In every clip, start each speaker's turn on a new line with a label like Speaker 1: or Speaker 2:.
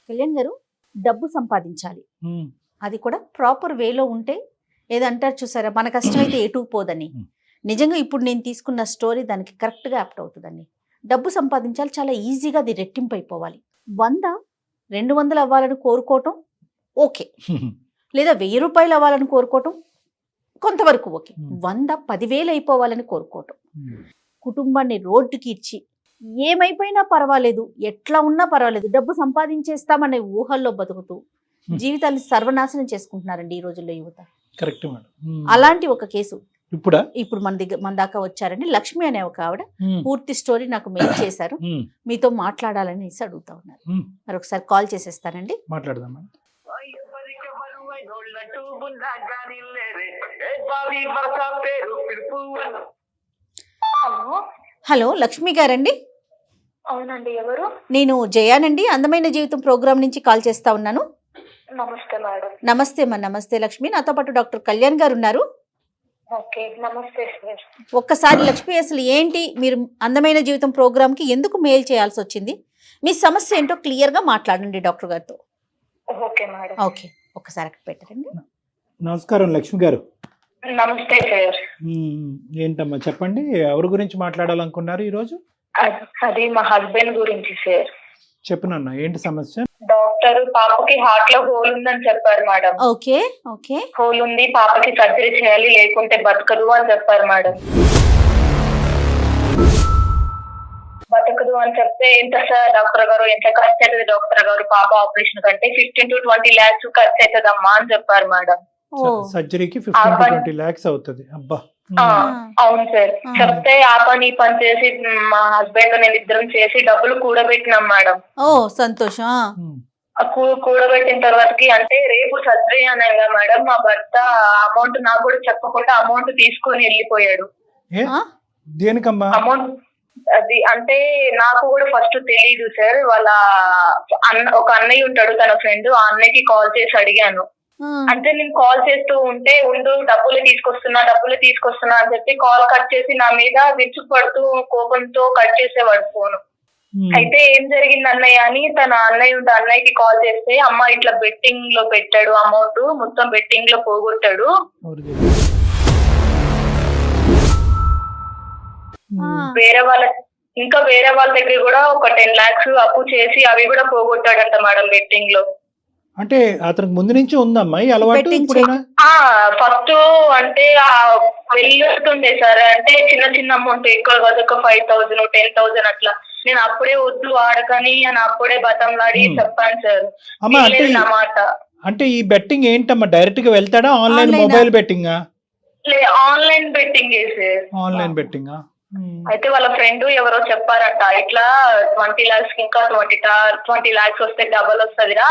Speaker 1: కళ్యాణ్ గారు, డబ్బు సంపాదించాలి.
Speaker 2: ఉమ్,
Speaker 1: అది కూడా ప్రాపర్ వేలో ఉంటే ఏదంటారు చూసారా, మన కష్టమైతే ఎటు పోదని. నిజంగా ఇప్పుడు నేను తీసుకున్న స్టోరీ దానికి కరెక్ట్గా యాప్ట్ అవుతుందండి. డబ్బు సంపాదించాలి, చాలా ఈజీగా అది రెట్టింపు అయిపోవాలి. 100 200 అవ్వాలని కోరుకోవటం ఓకే, లేదా 1000 రూపాయలు అవ్వాలని కోరుకోవటం కొంతవరకు ఓకే. 100 10,000 అయిపోవాలని కోరుకోవటం, కుటుంబాన్ని రోడ్డుకి ఇచ్చి ఏమైపోయినా పర్వాలేదు, ఎట్లా ఉన్నా పర్వాలేదు, డబ్బు సంపాదించేస్తామనే ఊహల్లో బతుకుతూ జీవితాన్ని సర్వనాశనం చేసుకుంటున్నారండి ఈ రోజుల్లో యువత.
Speaker 2: Correct madam.
Speaker 1: అలాంటి ఒక కేసు
Speaker 2: ఇప్పుడా
Speaker 1: ఇప్పుడు మన దాకా వచ్చారండి. లక్ష్మి అనే ఒక ఆవిడ పూర్తి స్టోరీ నాకు మెయిల్ చేశారు. మీతో మాట్లాడాలనేసి అడుగుతా ఉన్నారు. మరి ఒకసారి కాల్ చేసేస్తానండి,
Speaker 2: మాట్లాడదాం మేడం.
Speaker 3: హలో
Speaker 1: హలో లక్ష్మి గారండి?
Speaker 3: అవునండి, ఎవరు?
Speaker 1: నేను జయానండి, అందమైన జీవితం ప్రోగ్రామ్ నుంచి కాల్ చేస్తా ఉన్నాను.
Speaker 3: నమస్తే మేడం.
Speaker 1: నమస్తే మా, నమస్తే లక్ష్మి. నాతో పాటు డాక్టర్ కళ్యాణ్ గారు ఉన్నారు.
Speaker 3: ఓకే, నమస్తే సార్.
Speaker 1: ఒక్కసారి లక్ష్మి, అసలు ఏంటి మీరు అందమైన జీవితం ప్రోగ్రామ్కి ఎందుకు మెయిల్ చేయాల్సి వచ్చింది, మీ సమస్య ఏంటో క్లియర్గా మాట్లాడండి డాక్టర్ గారితో.
Speaker 3: Okay madam.
Speaker 1: ఓకే, ఒక్కసారి అక్కడ పెట్టండి.
Speaker 2: నమస్కారం లక్ష్మి గారు.
Speaker 3: నమస్తే సార్.
Speaker 2: ఏంటమ్మా చెప్పండి, ఎవరి గురించి మాట్లాడాలనుకున్నారు ఈరోజు?
Speaker 3: అది మా హస్బెండ్ గురించి సార్.
Speaker 2: చెప్పనన్నా, ఏంటి సమస్య?
Speaker 3: డాక్టర్ పాపకి హార్ట్ లో హోల్ ఉందని చెప్పారు మేడం.
Speaker 1: Okay okay.
Speaker 3: హోల్ ఉంది, పాపకి సర్జరీ చేయాలి లేకుంటే బతకదు అని చెప్పారు మేడం. బతకదు అని చెప్తే ఎంత సార్ డాక్టర్ గారు, ఎంత ఖర్చు అవుతుంది డాక్టర్ గారు, పాప ఆపరేషన్ కంటే 15 to 20 lakhs ఖర్చు అవుతుందమ్మా అని చెప్పారు మేడం.
Speaker 2: సర్జరీకి 15 to 20 lakhs అవుతుంది. అబ్బా.
Speaker 3: అవును సార్. చెప్తే ఆ పని ఈ పని చేసి మా హస్బెండ్ నేను ఇద్దరం చేసి డబ్బులు కూడబెట్టినాం మేడం.
Speaker 1: ఓ సంతోషం.
Speaker 3: కూడబెట్టిన తర్వాతకి అంటే రేపు సర్జరీ అనగా మేడం మా భర్త అమౌంట్ నాకు కూడా చెప్పకుండా అమౌంట్ తీసుకొని వెళ్ళిపోయాడు.
Speaker 2: దేనికమ్మా
Speaker 3: అమౌంట్? అది అంటే నాకు కూడా ఫస్ట్ తెలీదు సార్. వాళ్ళ ఒక అన్నయ్య ఉంటాడు, తన ఫ్రెండ్, ఆ అన్నయ్యకి కాల్ చేసి అడిగాను. అంటే నేను కాల్ చేస్తూ ఉంటే ఉండు డబ్బులు తీసుకొస్తున్నా అని చెప్పి కాల్ కట్ చేసి నా మీద విరుచుకుపడుతూ కోపంతో కట్ చేసేవాడు ఫోన్. అయితే ఏం జరిగింది అన్నయ్య అని తన అన్నయ్యకి కాల్ చేస్తే, అమ్మ ఇట్లా బెట్టింగ్ లో పెట్టాడు, అమౌంట్ మొత్తం బెట్టింగ్ లో పోగొట్టాడు, వేరే వాళ్ళ దగ్గర కూడా ఒక 10 lakhs అప్పు చేసి అవి కూడా పోగొట్టాడంట మేడం బెట్టింగ్ లో.
Speaker 2: అంటే అతనికి ముందు నుంచి ఉందమ్మా ఈ అలవాటు?
Speaker 3: ఫస్ట్ అంటే వెళ్ళుతుండే సార్, అంటే చిన్న అమౌంట్ ఎక్కువ కాదు, ఒక 5,000 10,000 అట్లా. నేను అప్పుడే వద్దు ఆడకని అని అప్పుడే బతంలాడి చెప్పాను సార్. అన్నమాట.
Speaker 2: అంటే ఈ బెట్టింగ్ ఏంటమ్మా, డైరెక్ట్ గా వెళ్తాడా, online mobile betting?
Speaker 3: Online betting sir.
Speaker 2: Online betting.
Speaker 3: అయితే వాళ్ళ ఫ్రెండ్ ఎవరో చెప్పారట, ఇట్లా 20 lakhs ఇంకా 20 lakhs వస్తే డబల్ వస్తుందిరా,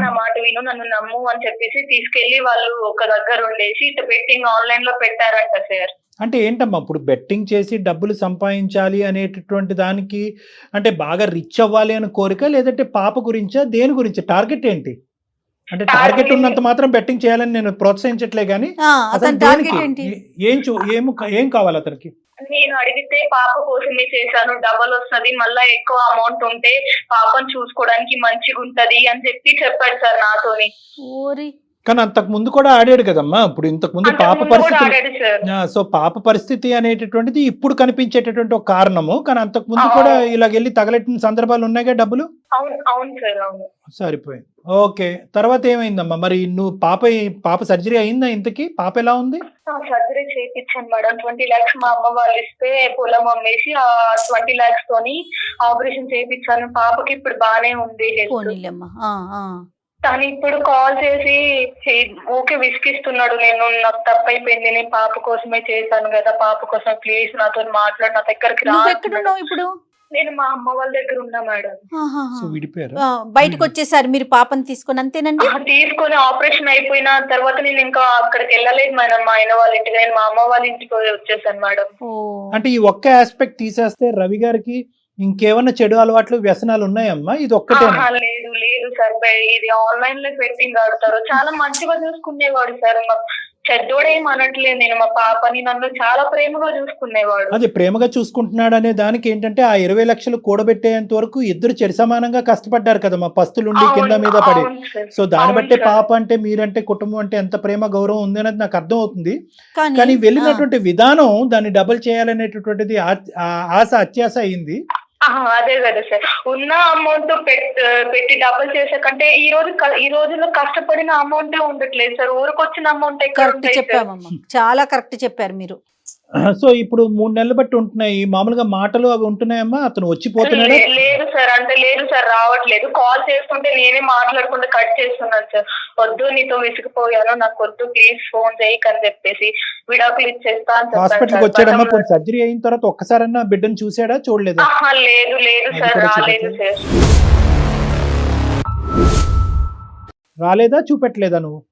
Speaker 3: నా మాట విను, నన్ను నమ్ము అని చెప్పేసి తీసుకెళ్లి వాళ్ళు ఒక దగ్గర ఉండేసి ఇట్లా బెట్టింగ్ ఆన్లైన్ లో పెట్టారంట సార్.
Speaker 2: అంటే ఏంటమ్మా, ఇప్పుడు బెట్టింగ్ చేసి డబ్బులు సంపాదించాలి అనేటటువంటి దానికి అంటే బాగా రిచ్ అవ్వాలి అని కోరిక, లేదంటే పాప గురించా, దేని గురించి, టార్గెట్ ఏంటి? అంటే టార్గెట్ ఉన్నంత మాత్రం బెట్టింగ్ చేయాలని నేను ప్రోత్సహించట్లే గానీ ఏం కావాలి అతనికి?
Speaker 3: నేను అడిగితే పాప కోసమే చేశాను, డబల్ వస్తుంది, మళ్ళా ఎక్కువ అమౌంట్ ఉంటే పాపను చూసుకోవడానికి మంచిగా ఉంటది అని చెప్పాడు సార్ నాతోని.
Speaker 2: కానీ అంతకు ముందు కూడా ఆడాడు కదమ్మా. ఇప్పుడు ఇంతకు ముందు పాప పరిస్థితి, సో పాప పరిస్థితి అనేటటువంటిది ఇప్పుడు కనిపించేటటువంటి ఒక కారణము, కానీ అంతకు ముందు కూడా ఇలాగెళ్ళి తగలెట్టిన సందర్భాలు ఉన్నాయిగా డబ్బులు.
Speaker 3: అవును సార్, అవును.
Speaker 2: సరిపోయింది. ఓకే, తర్వాత ఏమైందమ్మా మరి? నువ్వు పాప సర్జరీ అయిందా? ఇంతకీ పాప ఎలా ఉంది?
Speaker 3: సర్జరీ చేయించాను మేడం. 20 lakhs మా అమ్మ వాళ్ళు ఇస్తే పొలం అమ్మేసి ఆ 20 lakhs తోని ఆపరేషన్ చేయించాను. పాపకి ఇప్పుడు బానే ఉంది. తను ఇప్పుడు కాల్ చేసి ఓకే విసిగిస్తున్నాడు, నాకు తప్పైపోయింది, నేను పాప కోసమే చేశాను కదా, పాప కోసం ప్లీజ్ నాతో మాట్లాడు, నా దగ్గరికి రా.
Speaker 1: ఇప్పుడు
Speaker 3: నేను మా అమ్మ వాళ్ళ దగ్గర ఉన్నా మేడం.
Speaker 1: బయటకు వచ్చేసారు మీరు పాపని తీసుకొని? అంతేనండి.
Speaker 3: తీసుకొని ఆపరేషన్ అయిపోయిన తర్వాత నేను ఇంకా అక్కడికి వెళ్ళలేదు మేడం, మా ఆయన వాళ్ళ ఇంటికి. నేను మా అమ్మ వాళ్ళ ఇంటికి వచ్చేసాను మేడం.
Speaker 2: అంటే ఈ ఒక్క ఆస్పెక్ట్ తీసేస్తే రవి గారికి ఇంకేమన్నా చెడు అలవాట్లు, వ్యసనాలు ఉన్నాయమ్మా? ఇది ఒక్కటే?
Speaker 3: లేదు సార్, ఇది ఆన్లైన్ లో బెట్టింగ్ ఆడతారు. చాలా మంచిగా చూసుకునేవాడు సార్, చెడ్డోడేం అనట్లేదు, నేను మా పాపని నన్ను చాలా ప్రేమగా చూసుకునేవాడు.
Speaker 2: అది ప్రేమగా చూసుకుంటున్నాడు అనే దానికి ఏంటంటే ఆ 20 లక్షలు కూడబెట్టేంత వరకు ఇద్దరు చెరిసమానంగా కష్టపడ్డారు కదా మా పస్తులుండి కింద
Speaker 3: అవును,
Speaker 2: మీద పడి.
Speaker 3: అవును సార్.
Speaker 2: సో దాన్ని
Speaker 3: అవును
Speaker 2: బట్టే
Speaker 3: సార్.
Speaker 2: పాప అంటే మీరంటే కుటుంబం అంటే ఎంత ప్రేమ గౌరవం ఉంది అనేది నాకు అర్థం అవుతుంది. కానీ
Speaker 1: కానీ
Speaker 2: వెళ్ళినటువంటి విధానం దాన్ని డబుల్ చేయాలనేటటువంటిది ఆశ అత్యాశ అయింది.
Speaker 3: అదే కదా సార్, ఉన్న అమౌంట్ పెట్టి డబుల్ చేసే కంటే ఈ రోజుల్లో కష్టపడిన అమౌంటే ఉండట్లేదు సార్, ఊరికొచ్చిన అమౌంట్ ఎక్కడ
Speaker 1: కరెక్ట్
Speaker 3: ఉంటాయి సార్?
Speaker 1: చెప్పామమ్మా, చాలా కరెక్ట్ చెప్పారు మీరు.
Speaker 2: సో ఇప్పుడు 3 నెలలు బట్టి ఉంటున్నాయి మామూలుగా మాటలు అవి ఉంటున్నాయమ్మా, అతను వచ్చిపోతున్నాడా?
Speaker 3: లేదు సార్, అంటే లేదు సార్, రావట్లేదు. కాల్ చేస్తుంటే నేనే మాట్లాడకుండా కట్ చేస్తున్నాను సార్. వద్దు, నీతో విసిగిపోయాను, నాకు వద్దు, ప్లీజ్ ఫోన్ చేయకు అని చెప్పేసి విడాకులు ఇచ్చేస్తా అని చెప్పాను
Speaker 2: హాస్పిటల్కి
Speaker 3: సార్.
Speaker 2: వచ్చాడమ్మా, పోనీ సర్జరీ అయిన తర్వాత ఒక్కసారన్నా బిడ్డను చూసాడా చూడలేదా?
Speaker 3: లేదు లేదు
Speaker 2: అది
Speaker 3: సార్,
Speaker 2: కూడా
Speaker 3: రాలేదు సార్.
Speaker 2: రాలేదా చూపెట్టలేదా నువ్వు?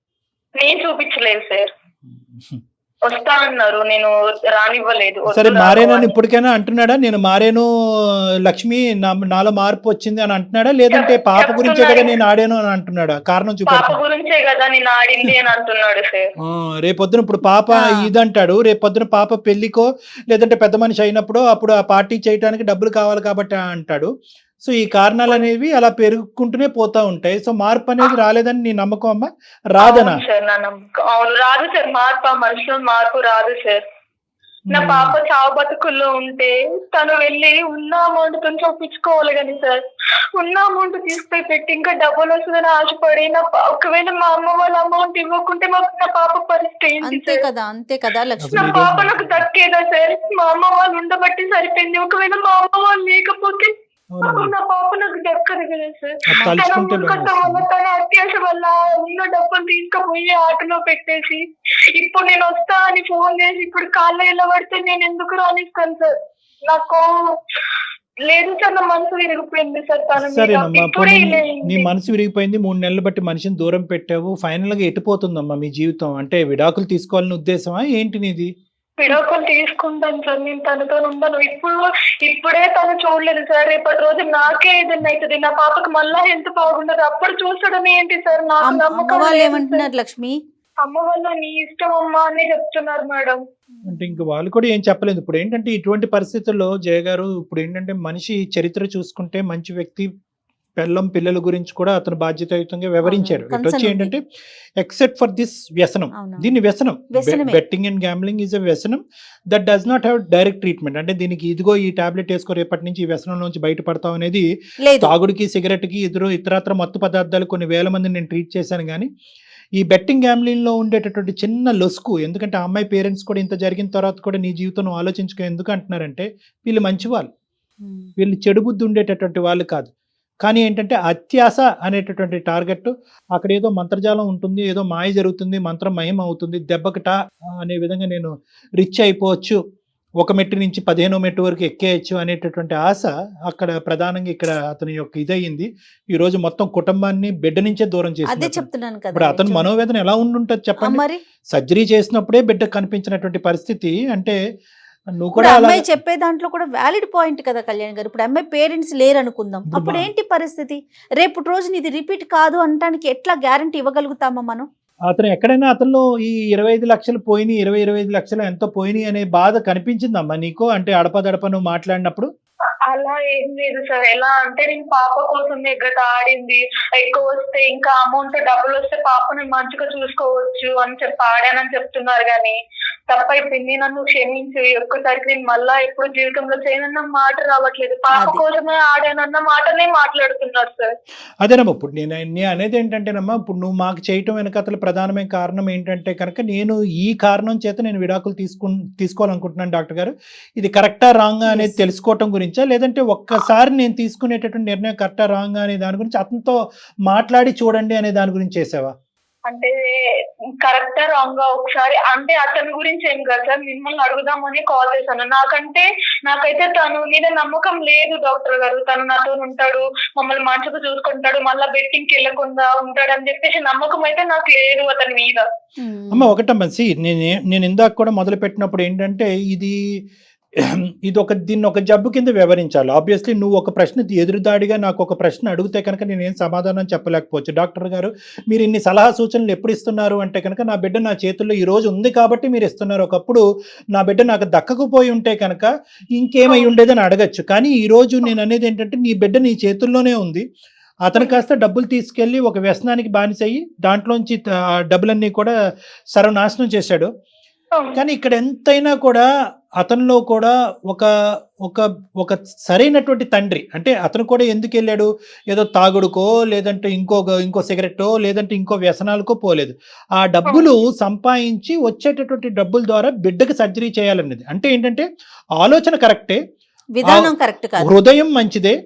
Speaker 3: నేను చూపించలేదు సార్, వస్తా అన్నారు, నేను రానివ్వలేదు. వద్దు
Speaker 2: సరే
Speaker 3: రాను
Speaker 2: మారేనని
Speaker 3: అని.
Speaker 2: ఇప్పటికైనా అంటున్నాడా, నేను మారేను లక్ష్మి, నాలో మార్పు వచ్చింది అని అంటున్నాడా, లేదంటే పాప గురించే కదా నేను ఆడాను అని అంటున్నాడా? కారణం
Speaker 3: పాప
Speaker 2: చూపెడతాను.
Speaker 3: గురించే కదా నేను ఆడింది అని అంటున్నాడు సార్.
Speaker 2: రేపొద్దున ఇప్పుడు పాప ఇదంటాడు, రేపొద్దున పాప పెళ్లికో లేదంటే పెద్ద మనిషి అయినప్పుడు అప్పుడు ఆ పార్టీ చేయడానికి డబ్బులు కావాలి కాబట్టి అంటాడు. సో ఈ కారణాలు అనేవి అలా పెరుగుకుంటూనే పోతా ఉంటాయి. సో మార్పు అనేది రాలేదని నీ నమ్మకం అమ్మా? రాదనా?
Speaker 3: అవును సార్, నా నమ్మకం. అవును, రాదు సార్ మార్పు, ఆ మనుషులో మార్పు రాదు సార్. నా పాప చావు బతుకుల్లో ఉంటే తను వెళ్ళి ఉన్న అమౌంట్ తో చూపించుకోవాలి కానీ సార్, ఉన్న అమౌంట్ తీసుకుపోయి పెట్టి ఇంకా డబ్బులు వస్తుందని ఆశపడి ఒకవేళ మా అమ్మ వాళ్ళ అమౌంట్ ఇవ్వకుంటే నా పాప పరిస్థితి ఏంటి
Speaker 1: అంతే
Speaker 3: సార్?
Speaker 1: కదా, అంతే కదా లక్ష్మి.
Speaker 3: నా పాప నాకు దక్కేదా సార్? మా అమ్మ వాళ్ళు ఉండబట్టి సరిపోయింది, ఒకవేళ మా అమ్మ వాళ్ళు లేకపోతే నా పాప నాకు దక్కదు కదా సార్. తన
Speaker 2: తలుచుకుంటే
Speaker 3: మూర్ఖత్వం వల్ల, తన అత్యాశ వల్ల ఉన్న డబ్బులు తీసుకుపోయి ఆటలో పెట్టేసి ఇప్పుడు నేను వస్తా అని ఫోన్ చేసి ఇప్పుడు కాళ్ళ ఇలా పడితే నేను ఎందుకు రానిస్తాను సార్? నాకు లేదు సార్, నా మనసు విరిగిపోయింది సార్ తన మీద.
Speaker 2: సరేనమ్మా,
Speaker 3: ఇప్పుడే
Speaker 2: పోనీ
Speaker 3: ఇలా
Speaker 2: నీ
Speaker 3: అయింది.
Speaker 2: మనసు విరిగిపోయింది, 3 నెలలు బట్టి మనిషిని దూరం పెట్టావు, ఫైనల్ గా ఎటుపోతుందమ్మా మీ జీవితం? అంటే విడాకులు తీసుకోవాలని ఉద్దేశమా ఏంటి నీది?
Speaker 3: విడాకులు తీసుకుంటాను సార్, నేను తనతో ఉండను. ఇప్పుడే తను చూడలేదు సార్, రేపటి రోజు నాకే ఏదైనా అవుతుంది, నా పాపకి మళ్ళా హెల్త్ బాగుండదు, అప్పుడు చూసడం ఏంటి సార్? నాకు
Speaker 1: అమ్మ
Speaker 3: నమ్మకం
Speaker 1: వాళ్ళు
Speaker 3: లేదు
Speaker 1: ఏమంటున్నారు
Speaker 3: సార్.
Speaker 1: లక్ష్మి?
Speaker 3: అమ్మ వాళ్ళు నీ ఇష్టం అమ్మా అని చెప్తున్నారు మేడం.
Speaker 2: అంటే ఇంక వాళ్ళు కూడా ఏం చెప్పలేదు. ఇప్పుడు ఏంటంటే ఇటువంటి పరిస్థితుల్లో జయ గారు, ఇప్పుడు ఏంటంటే మనిషి చరిత్ర చూసుకుంటే మంచి వ్యక్తి, పిల్లల గురించి కూడా అతను బాధ్యతాయుతంగా వివరించాడు.
Speaker 1: అవును,
Speaker 2: ఇటు వచ్చి
Speaker 1: concern
Speaker 2: ఏంటంటే ఎక్సెప్ట్ ఫర్ దిస్ వ్యసనం,
Speaker 1: అవును.
Speaker 2: దీన్ని వ్యసనం,
Speaker 1: వ్యసనమే.
Speaker 2: Betting and gambling is a వ్యసనం that does not have direct treatment. అంటే దీనికి ఇదిగో ఈ టాబ్లెట్ వేసుకో రేపటి నుంచి ఈ వ్యసనం నుంచి బయటపడతాం అనేది
Speaker 1: లేదు.
Speaker 2: తాగుడికి, సిగరెట్కి, ఇతరత్ర మత్తు పదార్థాలు కొన్ని వేల మందిని నేను ట్రీట్ చేశాను. కానీ ఈ బెట్టింగ్ గ్యాంబ్లింగ్లో ఉండేటటువంటి చిన్న లొసుకు, ఎందుకంటే ఆ అమ్మాయి పేరెంట్స్ కూడా ఇంత జరిగిన తర్వాత కూడా నీ జీవితం నువ్వు ఆలోచించుకో ఎందుకు అంటున్నారంటే వీళ్ళు మంచి వాళ్ళు, వీళ్ళు చెడు బుద్ధి ఉండేటటువంటి వాళ్ళు కాదు. కానీ ఏంటంటే అత్యాశ అనేటటువంటి టార్గెట్, అక్కడ ఏదో మంత్రజాలం ఉంటుంది, ఏదో మాయ జరుగుతుంది, మంత్రం మయం అవుతుంది, దెబ్బకటా అనే విధంగా నేను రిచ్ అయిపోవచ్చు, ఒక మెట్టు నుంచి 15వ మెట్టు వరకు ఎక్కేయచ్చు అనేటటువంటి ఆశ అక్కడ ప్రధానంగా ఇక్కడ అతని యొక్క ఇదయింది. ఈ రోజు మొత్తం కుటుంబాన్ని బిడ్డ నుంచే దూరం
Speaker 1: అదే
Speaker 2: చేసింది.
Speaker 1: చెప్తున్నాను
Speaker 2: ఇప్పుడు
Speaker 1: కదా.
Speaker 2: అతని మనోవేదన ఎలా ఉండుంటది చెప్పండి?
Speaker 1: మరి
Speaker 2: సర్జరీ చేసినప్పుడే బిడ్డ కనిపించినటువంటి పరిస్థితి అంటే నువ్వు
Speaker 1: ఇప్పుడు
Speaker 2: కూడా అలా
Speaker 1: అమ్మాయి చెప్పే దాంట్లో కూడా వ్యాలిడ్ పాయింట్ కదా కళ్యాణ్ గారు. ఇప్పుడు అమ్మాయి పేరెంట్స్ లేరు అనుకుందాం,
Speaker 2: ఇప్పుడు
Speaker 1: అప్పుడు ఏంటి పరిస్థితి? రేపు రోజు ఇది రిపీట్ కాదు అనడానికి ఎట్లా గ్యారంటీ ఇవ్వగలుగుతామా మనం?
Speaker 2: అతను ఎక్కడైనా అతనిలో ఈ 25 లక్షలు పోయినాయి, 25 లక్షలు ఎంతో పోయినాయి అనే బాధ కనిపించిందమ్మా నీకు? అంటే అడపదడప నువ్వు మాట్లాడినప్పుడు
Speaker 3: అలా ఏం లేదు సార్. ఎలా అంటే నేను పాప కోసం ఎగ్గట ఆడింది, ఎక్కువ వస్తే ఇంకా అమౌంట్ డబ్బులు వస్తే పాపని మంచిగా చూసుకోవచ్చు అని చెప్పి ఆడానని చెప్తున్నారు. కానీ తప్పైపోయింది, నన్ను క్షమించి ఒక్కసారికి నేను మళ్ళా ఎప్పుడు జీవితంలో చేయనన్న మాట రావట్లేదు. పాప
Speaker 1: అది.
Speaker 3: కోసమే ఆడానన్న మాటనే మాట్లాడుతున్నారు సార్.
Speaker 2: అదేనమ్మా, ఇప్పుడు నేను అనేది ఏంటంటేనమ్మా, ఇప్పుడు నువ్వు మాకు చేయటం వెనకతల ప్రధానమైన కారణం ఏంటంటే కనుక నేను ఈ కారణం చేత నేను విడాకులు తీసుకోవాలనుకుంటున్నాను డాక్టర్ గారు, ఇది కరెక్టా రాంగా అనేది
Speaker 1: Yes.
Speaker 2: తెలుసుకోవటం గురించా, లేదంటే ఒక్కసారి నేను తీసుకునేటటువంటి నిర్ణయం కరెక్టా రాంగా అనే దాని గురించి అతనితో మాట్లాడి చూడండి అనే దాని గురించి చేసావా?
Speaker 3: అంటే కరెక్టా రాంగ్ గా ఒకసారి అంటే అతని గురించి ఏం కాదు సార్, మిమ్మల్ని అడుగుదామని కాల్ చేశాను. నాకైతే తను మీద నమ్మకం లేదు డాక్టర్ గారు. తను నాతో ఉంటాడు, మమ్మల్ని మంచిగా చూసుకుంటాడు, మళ్ళా బెట్టింగ్ కి వెళ్ళకుండా ఉంటాడు అని చెప్పేసి నమ్మకం అయితే నాకు లేదు అతని మీద.
Speaker 2: అమ్మ ఒకటమ్మా, నేను ఇందాక కూడా మొదలు పెట్టినప్పుడు ఏంటంటే ఇది దీన్ని ఒక జబ్బు కింద వివరించాలి. ఆబ్వియస్లీ నువ్వు ఒక ప్రశ్న ఎదురుదాడిగా నాకు ఒక ప్రశ్న అడిగితే కనుక నేనేం సమాధానం చెప్పలేకపోవచ్చు. డాక్టర్ గారు మీరు ఇన్ని సలహా సూచనలు ఎప్పుడు ఇస్తున్నారు అంటే కనుక నా బిడ్డ నా చేతుల్లో ఈ రోజు ఉంది కాబట్టి మీరు ఇస్తున్నారు. ఒకప్పుడు నా బిడ్డ నాకు దక్కకపోయి ఉంటే కనుక ఇంకేమై ఉండేదని అడగచ్చు. కానీ ఈ రోజు నేను అనేది ఏంటంటే నీ బిడ్డ నీ చేతుల్లోనే ఉంది. అతను కాస్త డబ్బులు తీసుకెళ్ళి ఒక వ్యసనానికి బానిసయ్యి దాంట్లోంచి డబ్బులన్నీ కూడా సర్వనాశనం చేశాడు. కానీ ఇక్కడ ఎంతైనా కూడా అతనిలో కూడా ఒక ఒక ఒక సరైనటువంటి తండ్రి అంటే అతను కూడా ఎందుకు వెళ్ళాడు, ఏదో తాగుడుకో లేదంటే ఇంకో సిగరెట్టో లేదంటే ఇంకో వ్యసనాలకో పోలేదు. ఆ డబ్బులు సంపాదించి వచ్చేటటువంటి డబ్బుల ద్వారా బిడ్డకి సర్జరీ చేయాలనేది అంటే ఏంటంటే ఆలోచన కరెక్టే,
Speaker 1: విధానం కరెక్ట్ కాదు,
Speaker 2: హృదయం మంచిదే.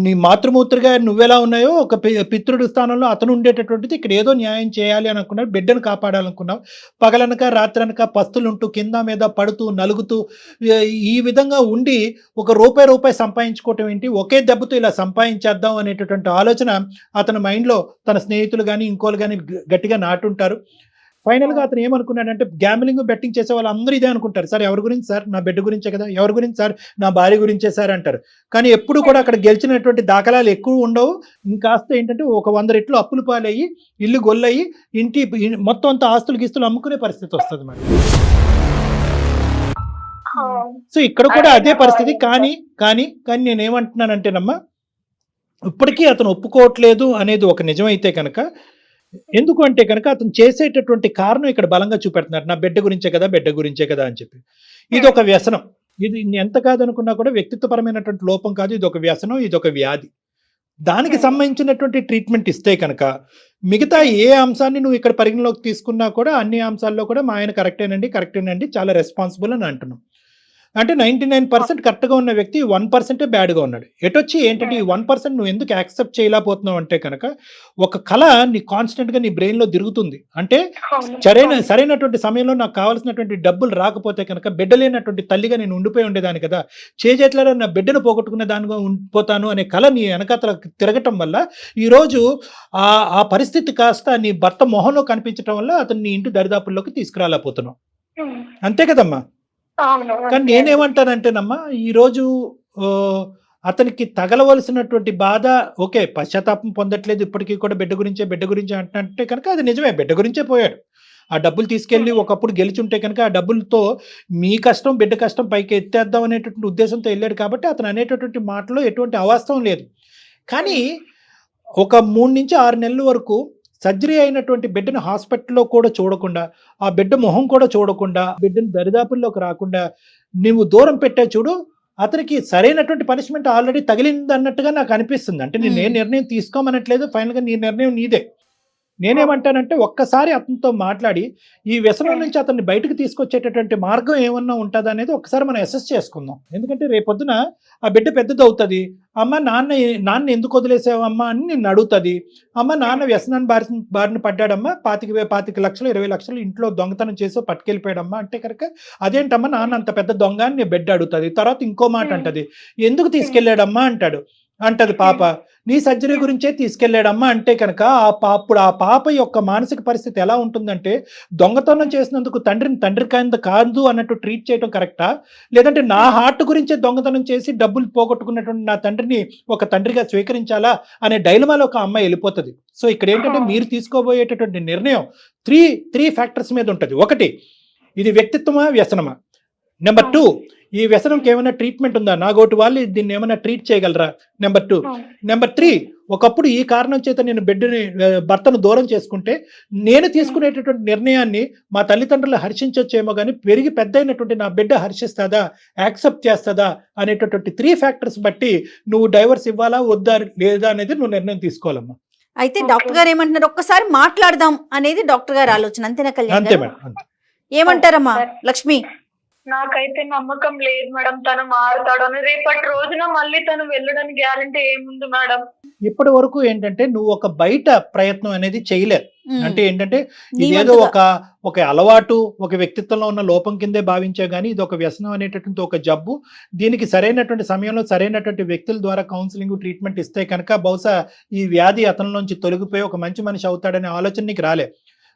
Speaker 2: నీ మాతృమూర్తిగా నువ్వెలా ఉన్నాయో ఒక పితృడి స్థానంలో అతను ఉండేటటువంటిది ఇక్కడ ఏదో న్యాయం చేయాలి అని అనుకున్నావు, బిడ్డను కాపాడాలనుకున్నావు. పగలనక రాత్రనక పస్తులుంటూ కింద మీద పడుతూ నలుగుతూ ఈ విధంగా ఉండి ఒక రూపాయి సంపాదించుకోవటం ఏంటి, ఒకే దెబ్బతో ఇలా సంపాదించేద్దాం అనేటటువంటి ఆలోచన అతని మైండ్లో తన స్నేహితులు కానీ ఇంకోళ్ళు కానీ గట్టిగా నాటుంటారు. ఫైనల్గా అతను ఏమనుకున్నాడంటే గ్యాంబ్లింగ్ బెట్టింగ్ చేసే వాళ్ళు అందరూ ఇదే అనుకుంటారు, సార్ ఎవరి గురించి సార్, నా బిడ్డ గురించే కదా, ఎవరి గురించి సార్, నా భార్య గురించే సార్ అంటారు. కానీ ఎప్పుడు కూడా అక్కడ గెలిచినటువంటి దాఖలాలు ఎక్కువ ఉండవు. ఇంకాస్త ఏంటంటే ఒక 100 రెట్లు అప్పులు పాలయ్యి ఇల్లు గొల్లయ్యి మొత్తం అంతా ఆస్తులు గీస్తులు అమ్ముకునే పరిస్థితి వస్తుంది మేడం. సో ఇక్కడ కూడా అదే పరిస్థితి. కానీ నేనేమంటున్నానంటేనమ్మా ఇప్పటికీ అతను ఒప్పుకోవట్లేదు అనేది ఒక నిజమైతే కనుక, ఎందుకు అంటే కనుక అతను చేసేటటువంటి కారణం ఇక్కడ బలంగా చూపెడుతున్నారు, నా బిడ్డ గురించే కదా అని చెప్పి. ఇది ఒక వ్యసనం. ఇది ఎంత కాదనుకున్నా కూడా వ్యక్తిత్వపరమైనటువంటి లోపం కాదు, ఇది ఒక వ్యసనం, ఇది ఒక వ్యాధి. దానికి సంబంధించినటువంటి ట్రీట్మెంట్ ఇస్తే కనుక మిగతా ఏ అంశాన్ని నువ్వు ఇక్కడ పరిగణలోకి తీసుకున్నా కూడా అన్ని అంశాల్లో కూడా మా ఆయన కరెక్టేనండి చాలా రెస్పాన్సిబుల్ అని అంటున్నాం. అంటే 99% కరెక్ట్గా ఉన్న వ్యక్తి 1% బ్యాడ్గా ఉన్నాడు. ఎటొచ్చి ఏంటంటే ఈ 1% నువ్వు ఎందుకు యాక్సెప్ట్ చేయలేకపోతున్నావు అంటే కనుక ఒక కళ నీ కాన్స్టెంట్గా నీ బ్రెయిన్లో తిరుగుతుంది. అంటే సరైనటువంటి సమయంలో నాకు కావాల్సినటువంటి డబ్బులు రాకపోతే కనుక బిడ్డ లేనటువంటి తల్లిగా నేను ఉండిపోయి ఉండేదాన్ని కదా, చేతులలో నా బిడ్డను పోగొట్టుకునే దానిగా ఉండిపోతాను అనే కళ నీ వెనకాతల తిరగటం వల్ల ఈరోజు ఆ పరిస్థితి కాస్త నీ భర్త మొహంలో కనిపించడం వల్ల అతను నీ ఇంటి దరిదాపుల్లోకి తీసుకురాలేకపోతున్నావు. అంతే కదమ్మా. కానీ నేనేమంటానంటేనమ్మా ఈరోజు అతనికి తగలవలసినటువంటి బాధ ఓకే, పశ్చాత్తాపం పొందట్లేదు ఇప్పటికీ కూడా బిడ్డ గురించే అంటే కనుక అది నిజమే, బిడ్డ గురించే పోయాడు. ఆ డబ్బులు తీసుకెళ్ళి ఒకప్పుడు గెలిచుంటే కనుక ఆ డబ్బులతో మీ కష్టం బిడ్డ కష్టం పైకి ఎత్తేద్దాం అనేటటువంటి ఉద్దేశంతో వెళ్ళాడు కాబట్టి అతను అనేటటువంటి మాటలో ఎటువంటి అవాస్తవం లేదు. కానీ ఒక 3 నుంచి 6 నెలల వరకు సర్జరీ అయినటువంటి బిడ్డను హాస్పిటల్లో కూడా చూడకుండా, ఆ బిడ్డ మొహం కూడా చూడకుండా, బిడ్డను దరిదాపుల్లోకి రాకుండా నువ్వు దూరం పెట్టా చూడు, అతనికి సరైనటువంటి పనిష్మెంట్ ఆల్రెడీ తగిలింది అన్నట్టుగా నాకు అనిపిస్తుంది. అంటే నేను ఏ నిర్ణయం తీసుకోమనట్లేదు, ఫైనల్గా నీ నిర్ణయం నీదే. నేనేమంటానంటే ఒక్కసారి అతనితో మాట్లాడి ఈ వ్యసనం నుంచి అతన్ని బయటకు తీసుకొచ్చేటటువంటి మార్గం ఏమన్నా ఉంటుందా అనేది ఒకసారి మనం అసెస్ చేసుకుందాం. ఎందుకంటే రేపొద్దున ఆ బిడ్డ పెద్దది అవుతుంది, అమ్మ నాన్న ఎందుకు వదిలేసావమ్మా అని నిన్ను అడుగుతుంది. అమ్మ నాన్న వ్యసనాన్ని బారిన పడ్డాడమ్మా, 25 లక్షలు 20 లక్షలు ఇంట్లో దొంగతనం చేసో పట్టుకెళ్ళిపోయాడమ్మా అంటే కనుక అదేంటమ్మా నాన్న అంత పెద్ద దొంగ అని నీ బిడ్డ అడుగుతుంది. తర్వాత ఇంకో మాట అంటది, ఎందుకు తీసుకెళ్ళాడమ్మా అంటది పాప, నీ సర్జరీ గురించే తీసుకెళ్ళాడమ్మా అంటే కనుక అప్పుడు ఆ పాప యొక్క మానసిక పరిస్థితి ఎలా ఉంటుందంటే దొంగతనం చేసినందుకు తండ్రి కాదు అన్నట్టు ట్రీట్ చేయడం కరెక్టా, లేదంటే నా హార్ట్ గురించే దొంగతనం చేసి డబ్బులు పోగొట్టుకున్నటువంటి నా తండ్రిని ఒక తండ్రిగా స్వీకరించాలా అనే డైలమాలో ఒక అమ్మాయి వెళ్ళిపోతుంది. సో ఇక్కడ ఏంటంటే మీరు తీసుకోబోయేటటువంటి నిర్ణయం త్రీ ఫ్యాక్టర్స్ మీద ఉంటుంది. ఒకటి, ఇది వ్యక్తిత్వమా వ్యసనమా. నెంబర్ 2, ఈ వ్యసనంకి ఏమైనా ట్రీట్మెంట్ ఉందా, నాగోటి వాళ్ళు దీన్ని ఏమైనా ట్రీట్ చేయగలరా. నెంబర్ 2. నెంబర్ 3, ఒకప్పుడు ఈ కారణం చేత నేను భర్తను దూరం చేసుకుంటే నేను తీసుకునేటటువంటి నిర్ణయాన్ని మా తల్లిదండ్రులు హర్షించొచ్చేమో కానీ పెరిగి పెద్ద అయినటువంటి నా బిడ్డ హర్షిస్తుందా, యాక్సెప్ట్ చేస్తుందా అనేటటువంటి 3 ఫ్యాక్టర్స్ బట్టి నువ్వు డైవర్స్ ఇవ్వాలా వద్దా లేదా అనేది నువ్వు నిర్ణయం తీసుకోవాలమ్మా.
Speaker 1: అయితే డాక్టర్ గారు ఏమంటున్నారు, ఒక్కసారి మాట్లాడదాం అనేది డాక్టర్ గారి ఆలోచన, అంతేనా కళ్యాణ్?
Speaker 2: అంతే మేడం.
Speaker 1: ఏమంటారమ్మా లక్ష్మి?
Speaker 3: నాకైతే నమ్మకం లేదు మేడం తను మారుతాడు అని. రేపటి రోజున మళ్ళీ తను వెళ్ళడానికి గ్యారంటీ ఏముంది మేడం?
Speaker 2: ఇప్పటి వరకు ఏంటంటే నువ్వు ఒక బయట ప్రయత్నం అనేది చేయలేదు. అంటే ఏంటంటే ఇదేదో ఒక అలవాటు, ఒక వ్యక్తిత్వంలో ఉన్న లోపం కిందే భావించే కానీ ఇది ఒక వ్యసనం అనేటటువంటి ఒక జబ్బు. దీనికి సరైనటువంటి సమయంలో సరైనటువంటి వ్యక్తుల ద్వారా కౌన్సిలింగ్ ట్రీట్మెంట్ ఇస్తే కనుక బహుశా ఈ వ్యాధి అతనిలోంచి తొలగిపోయి ఒక మంచి మనిషి అవుతాడనే ఆలోచన నీకు రాలే.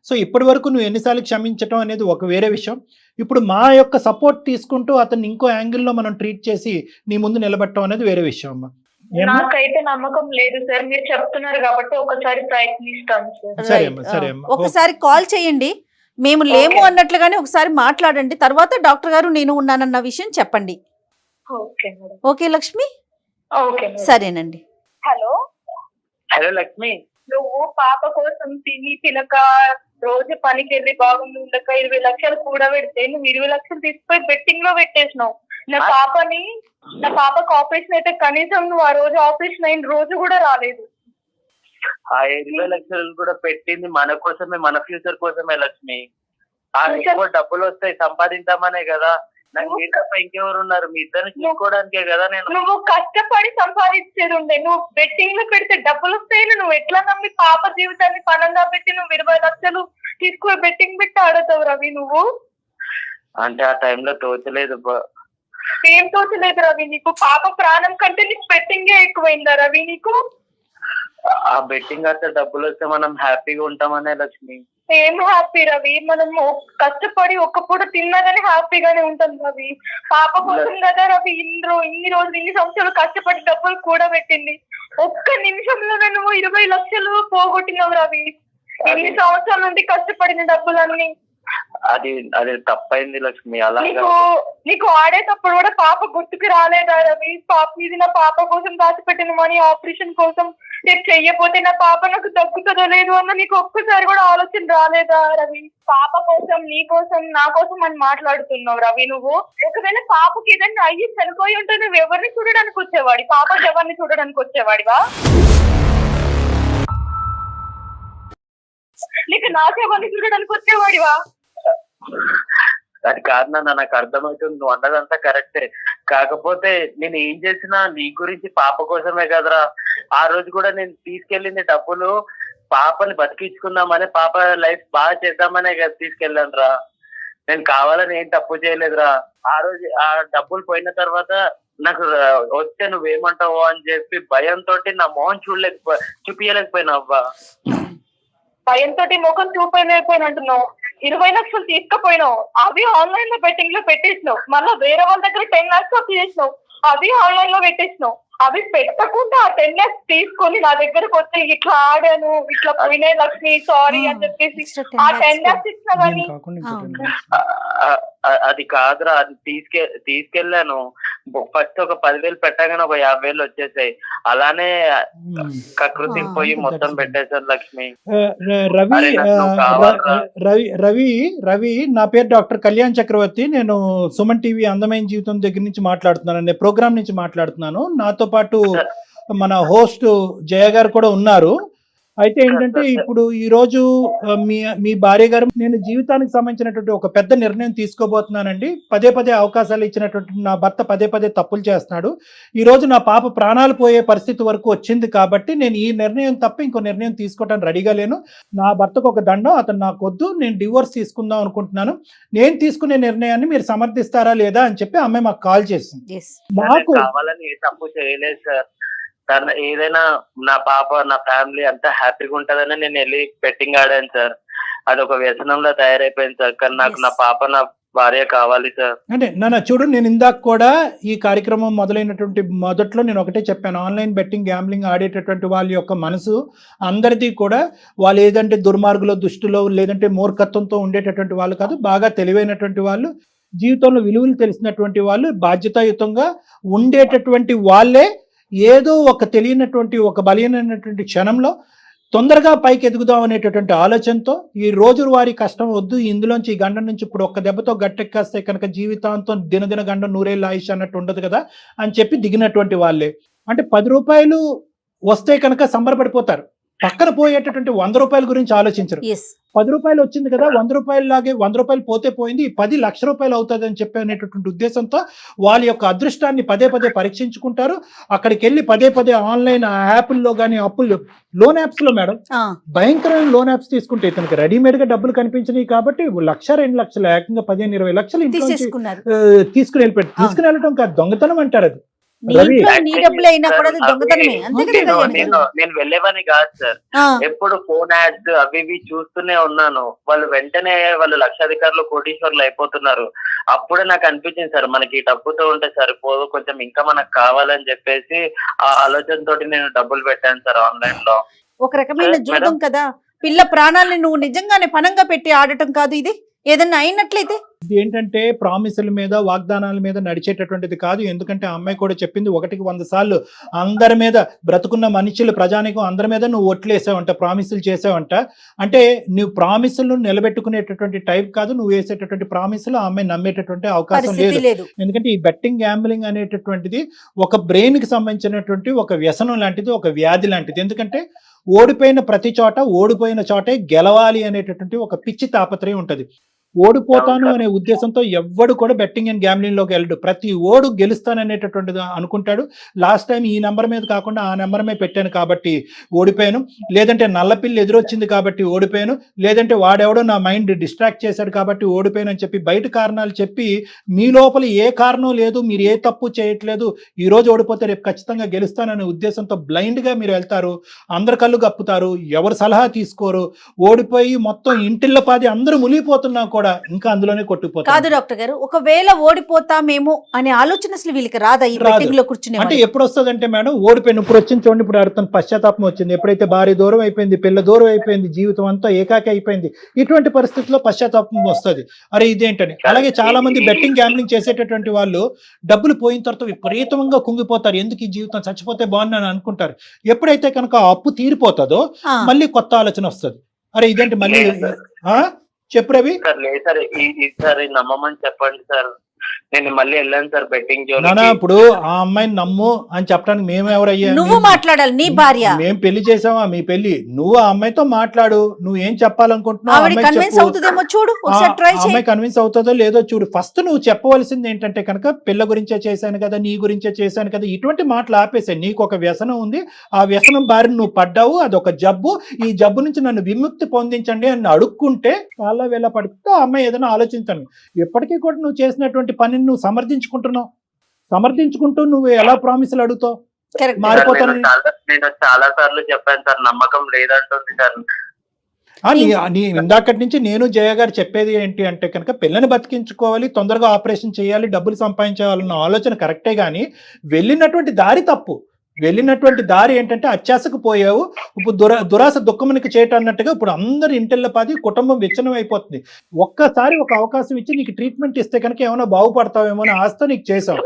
Speaker 2: సో ఇప్పటి వరకు నువ్వు ఎన్నిసార్లు క్షమించటం అనేది ఒక వేరే విషయం. ఇప్పుడు మా యొక్క సపోర్ట్ తీసుకుంటూ అతన్ని ఇంకో యాంగిల్లో మనం ట్రీట్ చేసి నీ ముందు నిలబెట్టడం అనేది వేరే విషయం అమ్మా.
Speaker 3: నాకైతే నమ్మకం లేదు సార్, మీరు చెప్తున్నారు కాబట్టి ఒకసారి ప్రయత్నిస్తాను సార్.
Speaker 2: సరే అమ్మా, సరే అమ్మా.
Speaker 1: ఒకసారి కాల్ చేయండి, మేము లేము అన్నట్లుగానే ఒకసారి మాట్లాడండి, తర్వాత డాక్టర్ గారు నేను ఉన్నానన్న విషయం చెప్పండి.
Speaker 3: Okay madam.
Speaker 1: Okay Lakshmi,
Speaker 3: okay
Speaker 1: సరేనండి.
Speaker 3: హలో
Speaker 4: హలో లక్ష్మి,
Speaker 3: నువ్వు పాప కోసం తిని తినక రోజు పనికి వెళ్ళి బాగుంది ఉండక 20 లక్షలు కూడా పెడితే నువ్వు 20 లక్షలు తీసుకుపోయి బెట్టింగ్ లో పెట్టేసినావు. నా పాపకు ఆపరేషన్ అయితే కనీసం నువ్వు ఆ రోజు ఆపరేషన్ అయిన రోజు కూడా రాలేదు.
Speaker 4: ఆ 20 లక్షలు కూడా పెట్టింది మన కోసమే, మన ఫ్యూచర్ కోసమే లక్ష్మి. ఆ ఎక్కువ డబ్బులు వస్తాయి సంపాదించామనే కదా. నాకు మీ తప్ప ఇంకెవరు ఉన్నారు? మీ ఇద్దరిని చూసుకోవడానికే కదా నేను.
Speaker 3: నువ్వు కష్టపడి సంపాదించేది ఉండే, నువ్వు బెట్టింగ్ లో పెడితే డబ్బులు వస్తాయని నువ్వు ఎట్లా నమ్మి పాప జీవితాన్ని పనంగా పెట్టి నువ్వు 20 లక్షలు తీసుకుని బెట్టింగ్ పెట్టి ఆడతావు రవి నువ్వు?
Speaker 4: అంటే ఆ టైంలో తోచలేదు.
Speaker 3: ఏం తోచలేదు రవి నీకు? పాప ప్రాణం కంటే నీకు బెట్టింగే ఎక్కువైందా రవి నీకు?
Speaker 4: ఆ బెట్టింగ్ అంతా డబ్బులు వస్తే మనం హ్యాపీగా ఉంటామనే లక్ష్మి.
Speaker 3: ఏం హ్యాపీ రవి? మనం కష్టపడి ఒక్క పూట తిన్నా గానీ హ్యాపీగానే ఉంటాం రవి. పాప కోసం కదా రవి ఇన్ని రోజులు ఇన్ని సంవత్సరాలు కష్టపడి డబ్బులు కూడా పెట్టింది. ఒక్క నిమిషంలోనే నువ్వు 20 లక్షలు పోగొట్టినావు రవి. ఎన్ని సంవత్సరాల నుండి కష్టపడిన డబ్బులన్నీ.
Speaker 4: అది తప్పైంది లక్ష్మి. అలా
Speaker 3: నీకు ఆడేటప్పుడు కూడా పాప గుర్తుకు రాలేదా రవి? ఇది నా పాప కోసం దాచిపెట్టిన మనీ ఆపరేషన్ కోసం, నేను చెయ్యపోతే నా పాప నాకు దక్కుతుందో లేదు అన్న నీకు ఒక్కసారి కూడా ఆలోచన రాలేదా రవి? పాప కోసం, నీ కోసం, నా కోసం అని మాట్లాడుతున్నావు రవి నువ్వు. ఒకవేళ పాపకి ఏదైనా అయ్యి చనిపోయి ఉంటే నువ్వు ఎవరిని చూడడానికి వచ్చేవాడి? పాప ఎవరిని చూడడానికి వచ్చేవాడివా? నీకు నాకెవరిని చూడడానికి వచ్చేవాడివా?
Speaker 4: అది కాదు నాన్న, నాకు అర్థమవుతుంది, నువ్వు అన్నదంతా కరెక్టే. కాకపోతే నేను ఏం చేసినా నీ గురించి పాప కోసమే కదరా. ఆ రోజు కూడా నేను తీసుకెళ్ళింది డబ్బులు పాపని బతికించుకుందామని, పాప లైఫ్ బాగా చేద్దామనే కదా తీసుకెళ్ళాను రా. నేను కావాలని ఏం తప్పు చేయలేదురా. ఆ రోజు ఆ డబ్బులు పోయిన తర్వాత నాకు వస్తే నువ్వేమంటావో అని చెప్పి భయంతో నా మొహం చూపించలేకపోయినా అవ్వా.
Speaker 3: భయంతో ముఖం చూపలేకపోయిన అంటున్నావు. 20 లక్షలు తీసుకుపోయినావు, అవి ఆన్లైన్ లో బెట్టింగ్ లో పెట్టేసినావు. మళ్ళీ వేరే వాళ్ళ దగ్గర 10 lakhs చేసినావు, అవి ఆన్లైన్ లో పెట్టేసినావు. అవి పెట్టకుండా ఆ 10 lakhs తీసుకొని నా దగ్గరకు వచ్చి ఇట్లా ఆడాను, ఇట్లా పోయినాయి లక్ష్మి సారీ అని చెప్పేసి ఆ 10 lakhs ఇచ్చినా కానీ
Speaker 4: అది కాదురా. అది తీసుకెళ్ళాను. ఫస్ట్ ఒక 10,000 పెట్టగానే ఒక 50,000 వచ్చేసాయి. అలానే కకృతికి పోయి మొత్తం పెట్టేశాను లక్ష్మి.
Speaker 2: రవి నా పేరు డాక్టర్ కళ్యాణ్ చక్రవర్తి. నేను సుమన్ టీవీ అందమైన జీవితం దగ్గర నుంచి మాట్లాడుతున్నాను, అనే ప్రోగ్రామ్ నుంచి మాట్లాడుతున్నాను. నాతో పాటు మన హోస్ట్ జయ గారు కూడా ఉన్నారు. అయితే ఏంటంటే ఇప్పుడు ఈ రోజు మీ భార్య గారు, నేను జీవితానికి సంబంధించినటువంటి ఒక పెద్ద నిర్ణయం తీసుకోబోతున్నానండి. పదే అవకాశాలు ఇచ్చినటువంటి నా భర్త పదే తప్పులు చేస్తున్నాడు. ఈ రోజు నా పాప ప్రాణాలు పోయే పరిస్థితి వరకు వచ్చింది కాబట్టి నేను ఈ నిర్ణయం తప్ప ఇంకో నిర్ణయం తీసుకోవడానికి రెడీగా లేను. నా భర్తకు ఒక దండం, అతను నాకు వద్దు, నేను డివోర్స్ తీసుకుందాం అనుకుంటున్నాను. నేను తీసుకునే నిర్ణయాన్ని మీరు సమర్థిస్తారా లేదా అని చెప్పి అమ్మాయి మాకు కాల్ చేసింది.
Speaker 4: మాకు కావాలని తప్పు చేయలేదు సార్. ఏదైనా నా పాప, నా ఫ్యామిలీ అంతా హ్యాపీగా ఉంటదని నేను వెళ్ళి బెట్టింగ్ ఆడాను సార్. అది ఒక వ్యసనంలో తయారైపోయింది సార్. కానీ నాకు నా పాప, నా భార్య కావాలి సార్.
Speaker 2: అంటే నాన్న చూడు, నేను ఇందాక కూడా ఈ కార్యక్రమం మొదలైనటువంటి మొదట్లో నేను ఒకటే చెప్పాను, ఆన్లైన్ బెట్టింగ్ గ్యాంబ్లింగ్ ఆడేటటువంటి వాళ్ళ యొక్క మనసు అందరిది కూడా వాళ్ళు ఏదంటే దుర్మార్గులో, దుష్టులో, లేదంటే మూర్ఖత్వంతో ఉండేటటువంటి వాళ్ళు కాదు. బాగా తెలివైనటువంటి వాళ్ళు, జీవితంలో విలువలు తెలిసినటువంటి వాళ్ళు, బాధ్యతాయుతంగా ఉండేటటువంటి వాళ్ళే ఏదో ఒక తెలియనటువంటి ఒక బలహీనమైనటువంటి క్షణంలో తొందరగా పైకి ఎదుగుదాం అనేటటువంటి ఆలోచనతో ఈ రోజువారీ కష్టం వద్దు, ఇందులోంచి ఈ గండం నుంచి ఇప్పుడు ఒక్క దెబ్బతో గట్టెక్కేస్తే కనుక జీవితాంతం దినదిన గండం 100 ఏళ్ళ ఆయుష్ అన్నట్టు ఉండదు కదా అని చెప్పి దిగినటువంటి వాళ్ళే. అంటే 10 రూపాయలు వస్తే కనుక సంబరపడిపోతారు, పక్కన పోయేటటువంటి 100 రూపాయల గురించి ఆలోచించరు. 10 రూపాయలు వచ్చింది కదా, 100 రూపాయలు లాగే 100 రూపాయలు పోతే పోయింది, 10 లక్ష రూపాయలు అవుతుంది అని చెప్పి అనేటటువంటి ఉద్దేశంతో వాళ్ళ యొక్క అదృష్టాన్ని పదే పరీక్షించుకుంటారు. అక్కడికి వెళ్ళి పదే ఆన్లైన్ యాప్ల్లో కానీ, అప్పులు లోన్ యాప్స్ లో మేడం భయంకరమైన లోన్ యాప్స్ తీసుకుంటే ఇతనికి రెడీమేడ్ గా డబ్బులు కనిపించినాయి కాబట్టి 1,00,000, 2 లక్షలు, ఏకంగా 15-20 లక్షలు తీసుకుని వెళ్ళిపోయి తీసుకుని వెళ్ళటం కాదు, దొంగతనం అంటారు. అది
Speaker 1: నీ
Speaker 2: రవి,
Speaker 1: ఇంట్లో నీ డబ్బులు అయినా కూడా అది దొంగతనమే, అంతే కదా గజాని గారు?
Speaker 4: నేను వెళ్ళేవని కాదు సార్,
Speaker 1: ఆ,
Speaker 4: ఎప్పుడు ఫోన్ యాడ్స్ అవి ఇవి చూస్తూనే ఉన్నాను. వాళ్ళు వెంటనే వాళ్ళు లక్షాధికారులు కోటీశ్వర్లు అయిపోతున్నారు. అప్పుడే నాకు అనిపించింది సార్, మనకి ఈ డబ్బుతో ఉంటే సరిపోదు, కొంచెం ఇంకా మనకు కావాలని చెప్పేసి ఆ ఆలోచన తోటి నేను డబ్బులు పెట్టాను సార్ ఆన్లైన్ లో.
Speaker 1: ఒక రకమైన
Speaker 4: మేడం?
Speaker 1: జూదం కదా. పిల్ల ప్రాణాలని నువ్వు నిజంగానే పనంగా పెట్టి ఆడటం కాదు ఇది. ఏదన్నా అయినట్లయితే
Speaker 2: ఇది ఏంటంటే ప్రామిసుల మీద వాగ్దానాల మీద నడిచేటటువంటిది కాదు. ఎందుకంటే ఆ అమ్మాయి కూడా చెప్పింది 1కి 100 సార్లు అందరి మీద, బ్రతుకున్న మనుషులు ప్రజానికం అందరి మీద నువ్వు ఒట్లేసావంట, ప్రామిసులు చేసావంట. అంటే నువ్వు ప్రామిసులను నిలబెట్టుకునేటటువంటి టైప్ కాదు నువ్వు వేసేటటువంటి ప్రామిసులు. ఆ అమ్మాయి నమ్మేటటువంటి అవకాశం
Speaker 1: పరిస్థితి
Speaker 2: లేదు.
Speaker 1: లేదు.
Speaker 2: ఎందుకంటే ఈ బెట్టింగ్ గ్యాంబ్లింగ్ అనేటటువంటిది ఒక బ్రెయిన్ కి సంబంధించినటువంటి ఒక వ్యసనం లాంటిది, ఒక వ్యాధి లాంటిది. ఎందుకంటే ఓడిపోయిన ప్రతి చోట, ఓడిపోయిన చోటే గెలవాలి అనేటటువంటి ఒక పిచ్చి తాపత్రయం ఉంటుంది. ఓడిపోతాను అనే ఉద్దేశంతో ఎవ్వడు కూడా బెట్టింగ్ అండ్ గ్యాంబ్లింగ్ లోకి వెళ్ళడు. ప్రతి ఓడు గెలుస్తాననేటటువంటిది అనుకుంటాడు. లాస్ట్ టైం ఈ నెంబర్ మీద కాకుండా ఆ నెంబర్ మీద పెట్టాను కాబట్టి ఓడిపోయాను, లేదంటే నల్లపిల్లి ఎదురొచ్చింది కాబట్టి ఓడిపోయాను, లేదంటే వాడెవడో నా మైండ్ డిస్ట్రాక్ట్ చేశాడు కాబట్టి ఓడిపోయాను అని చెప్పి బయట కారణాలు చెప్పి మీ లోపల ఏ కారణం లేదు, మీరు ఏ తప్పు చేయట్లేదు, ఈ రోజు ఓడిపోతే రేపు ఖచ్చితంగా గెలుస్తాననే ఉద్దేశంతో బ్లైండ్ గా మీరు వెళ్తారు. అందరి కళ్ళు కప్పుతారు, ఎవరు సలహా తీసుకోరు. ఓడిపోయి మొత్తం ఇంటిళ్ళ పాది అందరూ మునిగిపోతున్నా కూడా ఇంకా అందులోనే కొట్టుకుపోతారు.
Speaker 1: కాదు డాక్టర్ గారు, ఒకవేళ ఓడిపోతామేమో అనే ఆలోచన అసలు వీళ్ళకి రాదా ఈ
Speaker 2: రాదు.
Speaker 1: బెట్టింగ్ లో కూర్చునే
Speaker 2: అంటే ఎప్పుడు వస్తుంది అంటే మేడం, ఓడిపోయిన ఇప్పుడు వచ్చింది చూడండి, ఇప్పుడు అర్థం పశ్చాత్తాపం వచ్చింది. ఎప్పుడైతే భార్య దూరం అయిపోయింది, పిల్ల దూరం అయిపోయింది, జీవితం అంతా ఏకాకి అయిపోయింది, ఇటువంటి పరిస్థితుల్లో పశ్చాత్తాపం వస్తుంది, అరే ఇదేంటని. అలాగే చాలా మంది బెట్టింగ్ గ్యాంబ్లింగ్ చేసేటటువంటి వాళ్ళు డబ్బులు పోయిన తర్వాత విపరీతంగా కుంగిపోతారు. ఎందుకు ఈ జీవితం, చచ్చిపోతే బాగుందని అనుకుంటారు. ఎప్పుడైతే కనుక ఆ అప్పు తీరిపోతుందో మళ్ళీ కొత్త ఆలోచన వస్తుంది, అరే ఇదేంటి మళ్ళీ. చెప్పు రవి.
Speaker 4: సార్ లేదు సార్, ఈసారి నమ్మమని చెప్పండి సార్. నేను మళ్ళీ వెళ్ళాను సార్ బెట్టింగ్
Speaker 2: నానా. ఇప్పుడు ఆ అమ్మాయిని నమ్ము అని చెప్పడానికి మేము ఎవరయ్యా?
Speaker 1: నువ్వు మాట్లాడాలి, నీ భార్య.
Speaker 2: మేము పెళ్లి చేసావా? మీ పెళ్లి నువ్వు ఆ అమ్మాయితో మాట్లాడు, నువ్వు ఏం చెప్పాలనుకుంటున్నావు
Speaker 1: ఆవిడ కన్విన్స్ అవుతుందేమో చూడు, ఒకసారి ట్రై చేయి.
Speaker 2: అమ్మాయి కన్విన్స్ అవుతుందో లేదో చూడు. ఫస్ట్ నువ్వు చెప్పవలసింది ఏంటంటే కనుక పిల్ల గురించే చేశాను కదా, నీ గురించే చేశాను కదా, ఇటువంటి మాటలు ఆపేసాయి. నీకు ఒక వ్యసనం ఉంది, ఆ వ్యసనం బారిన నువ్వు పడ్డావు, అదొక జబ్బు, ఈ జబ్బు నుంచి నన్ను విముక్తి పొందించండి అని అడుక్కుంటే వాళ్ళ వేళ పడుతూ ఆ అమ్మాయి ఏదైనా ఆలోచించాను. ఎప్పటికీ కూడా నువ్వు చేసినటువంటి పనిని నువ్వు సమర్థించుకుంటూ నువ్వు ఎలా ప్రామిసులు అడుగుతావు?
Speaker 1: Correct.
Speaker 2: మారిపోతానని
Speaker 4: నేను చాలా సార్లు చెప్పాను సార్, నమ్మకం లేదంటుంది సార్.
Speaker 2: నీ ఇందాకటి నుంచి నేను జయ గారు చెప్పేది ఏంటి అంటే కనుక పిల్లని బతికించుకోవాలి, తొందరగా ఆపరేషన్ చేయాలి, డబ్బులు సంపాదించాలన్న ఆలోచన కరెక్టే, కానీ వెళ్ళినటువంటి దారి తప్పు. వెళ్ళినటువంటి దారి ఏంటంటే అత్యాశకు పోయావు, ఇప్పుడు దురాశ దుఃఖమునికి చేయటం అన్నట్టుగా ఇప్పుడు అందరి ఇంటిళ్ళ పాది కుటుంబం విచ్ఛిన్నం అయిపోతుంది. ఒక్కసారి ఒక అవకాశం ఇచ్చి నీకు ట్రీట్మెంట్ ఇస్తే కనుక ఏమైనా బాగుపడతావేమో అని ఆశతో నీకు చేసావు.